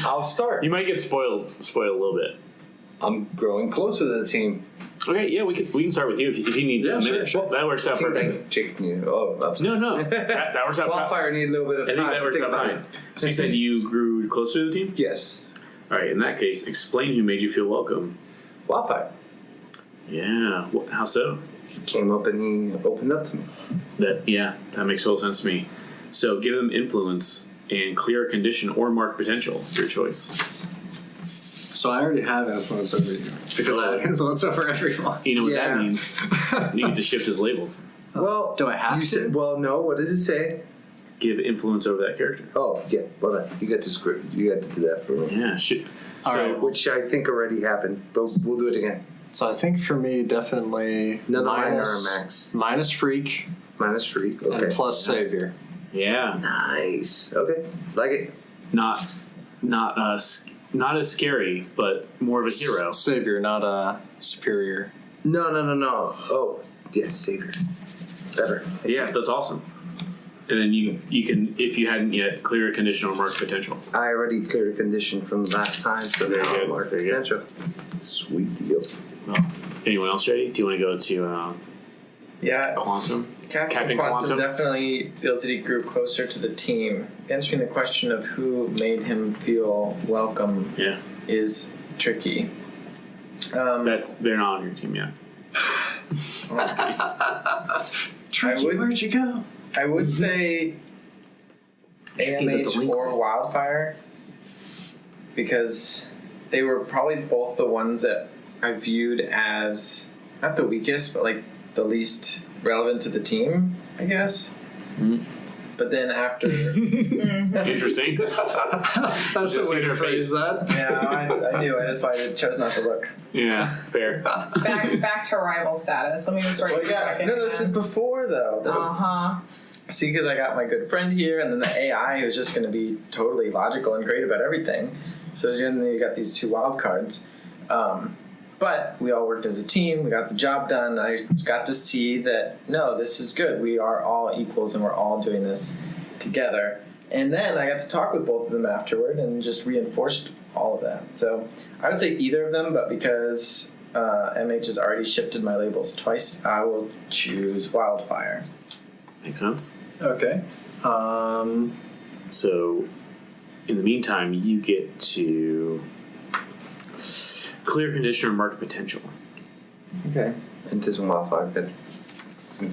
I'll start. You might get spoiled a little bit. I'm growing closer to the team. Okay, yeah, we can start with you if you need a minute. sure. That works out Seems perfect. like chicken. Oops. No, that works out. Wildfire need a little bit of I think time that to works think out about fine. it. So you said you grew closer to the team? Yes. All right, in that case, explain who made you feel welcome. Wildfire. Yeah, how so? He came up and he opened up to me. That makes total sense to me. So give them influence and clear a condition or mark potential. Your choice. So I already have influence over you because I have influence over everyone. You know what Yeah. that means? You get to shift his labels. Well, Do I have you to? Said, well, no. What does it say? Give influence over that character. Oh, yeah. Well, then you get to script. You get to do that for me. Yeah, shit. All So, right. Which I think already happened, but we'll do it again. So I think for me, definitely None of mine minus, are max. minus freak Minus freak. Okay. and plus savior. yeah, Nice. Okay. Like it. not as scary, but more of a hero. Savior, not a superior. No. Oh, yes, savior. Better. Yeah, that's awesome. And then you can, if you hadn't yet, clear a condition or mark potential. I already cleared a condition from last time, so Very now good, I'll mark very good. potential. Sweet deal. Well, anyone else ready? Do you want to go to Yeah, Quantum? Captain Quantum definitely feels that he grew closer to the team. Answering the question of who made him feel welcome Yeah, is tricky. they're not on your team yet. Tricky, where'd you go? I would say AMH or Wildfire because they were probably both the ones that I viewed as not the weakest, but like the least relevant to the team, I guess. Mm-hmm. But then after, Interesting. That's Just a way in to your phrase face. that. yeah, I knew it. That's why I chose not to look. Yeah, fair. Back to rival status. Let me just start. This is before though. Uh-huh. See, because I got my good friend here, and then the AI who's just going to be totally logical and great about everything. So then you got these two wild cards. But we all worked as a team. We got the job done. I got to see that, no, this is good. We are all equals, and we're all doing this together. And then I got to talk with both of them afterward and just reinforced all of that. So I would say either of them, but because MH has already shifted my labels twice. I will choose Wildfire. Makes sense. Okay. So, in the meantime, you get to clear condition or mark potential. Okay. And this one Wildfire good.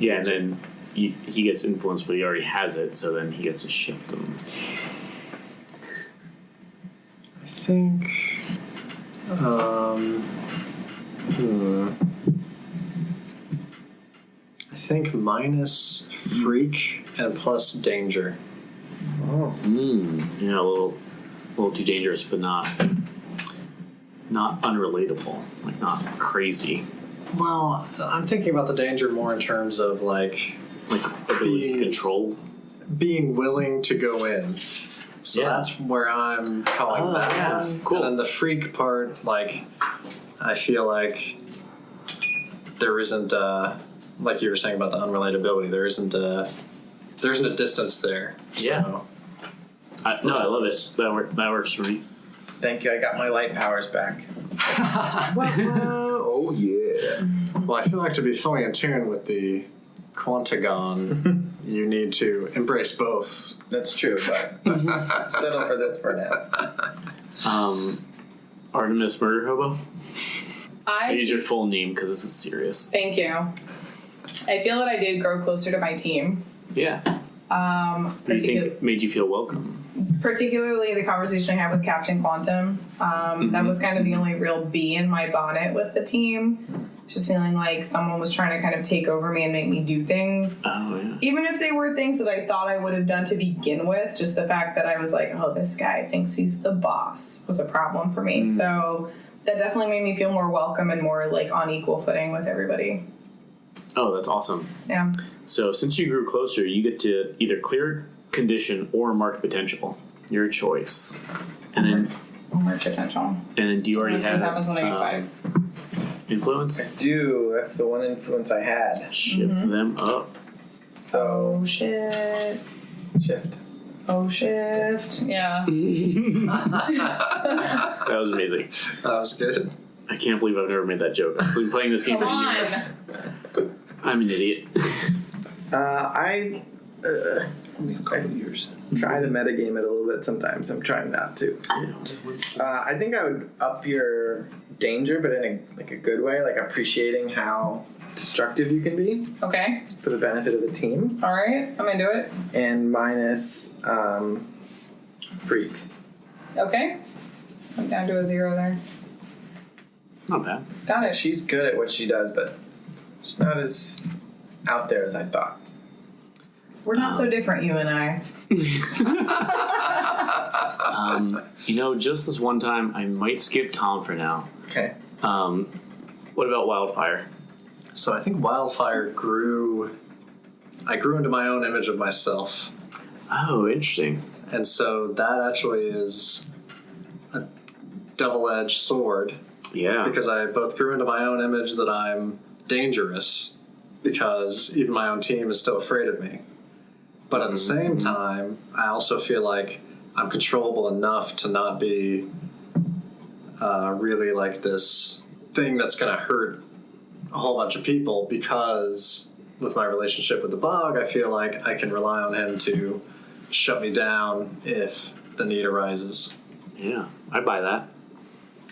Yeah, and then he gets influenced, but he already has it, so then he gets to shift them. I think. I think minus freak and plus danger. Oh. Yeah, a little too dangerous, but not unrelatable, like not crazy. Well, I'm thinking about the danger more in terms of like ability to control. being willing to go in. So Yeah. that's where I'm calling that yeah. one. Cool. And then the freak part, like, I feel like there isn't, like you were saying about the unrelatability, there isn't a distance there. Yeah. So, I love it. That works for me. Thank you. I got my light powers back. Oh yeah. well, I feel like to be fully in tune with the Quantagon, you need to embrace both. That's true, but settle for this for now. Artimous Murder Hobo. I I use your full name because this is serious. thank you. I feel that I did grow closer to my team. Yeah. What do you think made you feel welcome? Particularly the conversation I had with Captain Quantum. That was kind of the only real bee in my bonnet with the team. Just feeling like someone was trying to kind of take over me and make me do things. Oh, yeah. Even if they were things that I thought I would have done to begin with, just the fact that I was like, oh, this guy thinks he's the boss was a problem for me. So that definitely made me feel more welcome and more like on equal footing with everybody. Oh, that's awesome. Yeah. So since you grew closer, you get to either clear condition or mark potential. Your choice. And then More potential. do you already Let's see what have happens when I get 5. influence? Dude, that's the one influence I had. Shift them up. So, Oh, shit. shift. Oh, shift. Yeah. That was amazing. That was good. I can't believe I've never made that joke. I've been playing this game Come for on. years. I'm an idiot. I Only a couple years. try to metagame it a little bit sometimes. I'm trying not to. I think I would up your danger, but in a good way, like appreciating how destructive you can be Okay. for the benefit of the team, All right. I'm into it. and minus freak. Okay. So I'm down to a 0 there. Not bad. Got it. She's good at what she does, but she's not as out there as I thought. We're not so different, you and I. Just this one time, I might skip Tom for now. Okay. What about Wildfire? So I think Wildfire I grew into my own image of myself. Oh, interesting. And so that actually is a double-edged sword. Yeah. Because I both grew into my own image that I'm dangerous because even my own team is still afraid of me. But at the same time, I also feel like I'm controllable enough to not be really like this thing that's going to hurt a whole bunch of people, because with my relationship with the bog, I feel like I can rely on him to shut me down if the need arises. Yeah, I buy that.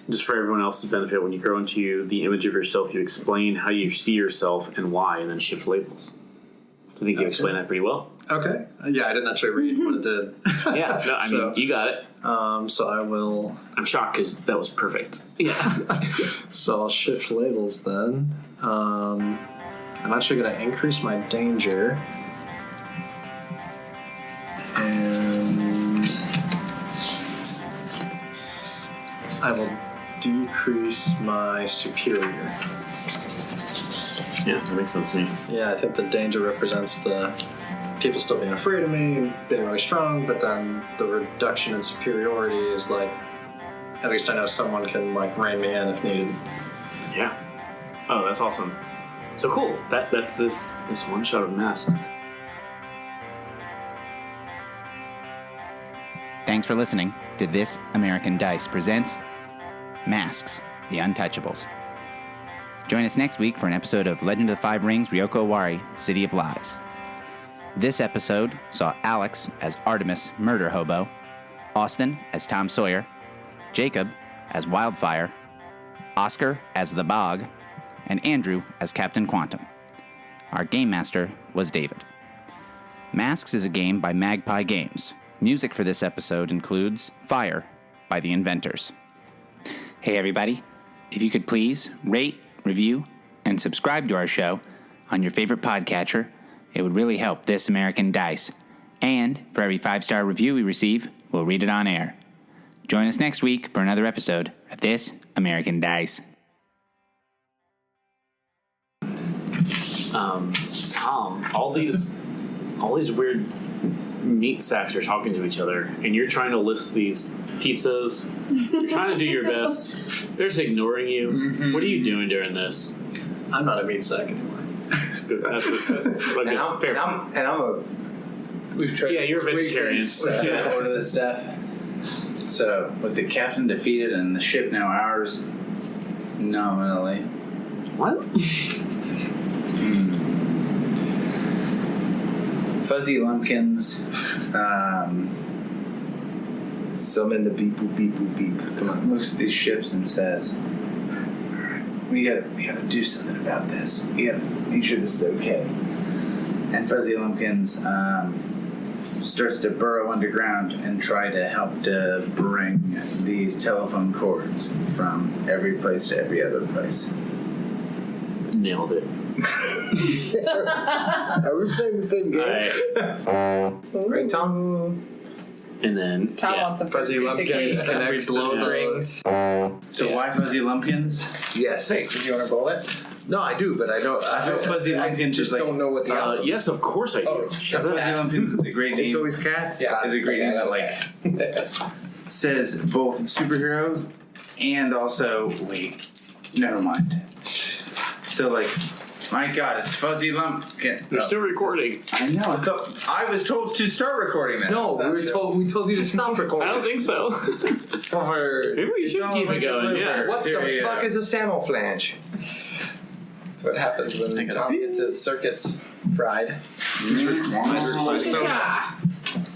Just for everyone else's benefit, when you grow into the image of yourself, you explain how you see yourself and why, and then shift labels. I think you explained that pretty well. Okay. Yeah, I didn't actually read what it did. Yeah, no, I mean, you got it. So I will... I'm shocked because that was perfect. Yeah. So I'll shift labels then. I'm actually going to increase my danger. And I will decrease my superior. Yeah, that makes sense to me. Yeah, I think the danger represents the people still being afraid of me and being really strong, but then the reduction in superiority is like, at least I know someone can like rein me in if needed. Yeah. Oh, that's awesome. So cool. That's this one shot of Masks. Thanks for listening to This American Dice presents Masks, the Untouchables. Join us next week for an episode of Legend of the Five Rings Ryoko Owari, City of Lies. This episode saw Alex as Artimous, murder hobo, Austin as Tom Sawyer, Jacob as Wildfire, Oscar as the Bog, and Andrew as Captain Quantum. Our game master was David. Masks is a game by Magpie Games. Music for this episode includes Fire by the Inventors. Hey everybody, if you could please rate, review, and subscribe to our show on your favorite podcatcher, it would really help This American Dice. And for every 5-star review we receive, we'll read it on air. Join us next week for another episode of This American Dice. Tom, all these weird meat sacks are talking to each other, and you're trying to list these pizzas. You're trying to do your best. They're just ignoring you. Mm-hmm. What are you doing during this? I'm not a meat sack anymore. We've tried. Yeah, you're a vegetarian. Order this stuff. So, with the captain defeated and the ship now ours, nominally. What? Fuzzy Lumpkins. Summon the beep boop beep boop beep. Come on. Looks at these ships and says, "Alright, we gotta do something about this. We gotta make sure this is okay." And Fuzzy Lumpkins starts to burrow underground and try to help to bring these telephone cords from every place to every other place. Nailed it. Are we playing the same game? Alright. Right, Tom? And then Tom wants a Fuzzy Lumpkins connects the strings. So why Fuzzy Lumpkins? Yes. Do you want to roll it? No, I do, but I don't. I know Fuzzy Lumpkins just is like. don't know what the outcome. yes, of course I do. Oh, Shut Fuzzy up. Lumpkins is a great name. It's always cat. Yeah. Is a great name that like says both superhero and also never mind. So like, my God, it's Fuzzy Lumpkin. They're still recording. I know. I was told to start recording this. No, we told you to stop I recording. don't think so. Maybe we should keep it going. Yeah. What the fuck is a camouflage? That's what happens when Tom gets his circuits fried.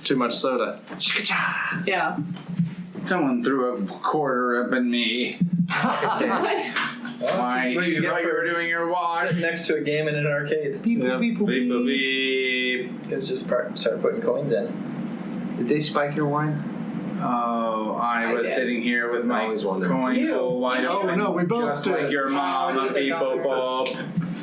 Too much soda. Yeah. Someone threw a quarter up in me. What? Why? You thought you were doing your wash. Sitting next to a game in an arcade. Beep boop beep boop Beep, boop, beep. beep. Kids just start putting coins in. Did they spike your wine? Oh, I was did. sitting here with I my always wondered. coin You. hole wide Oh, open. no, we both just did. like your mom, Oh, a just like beep, all boop, boop.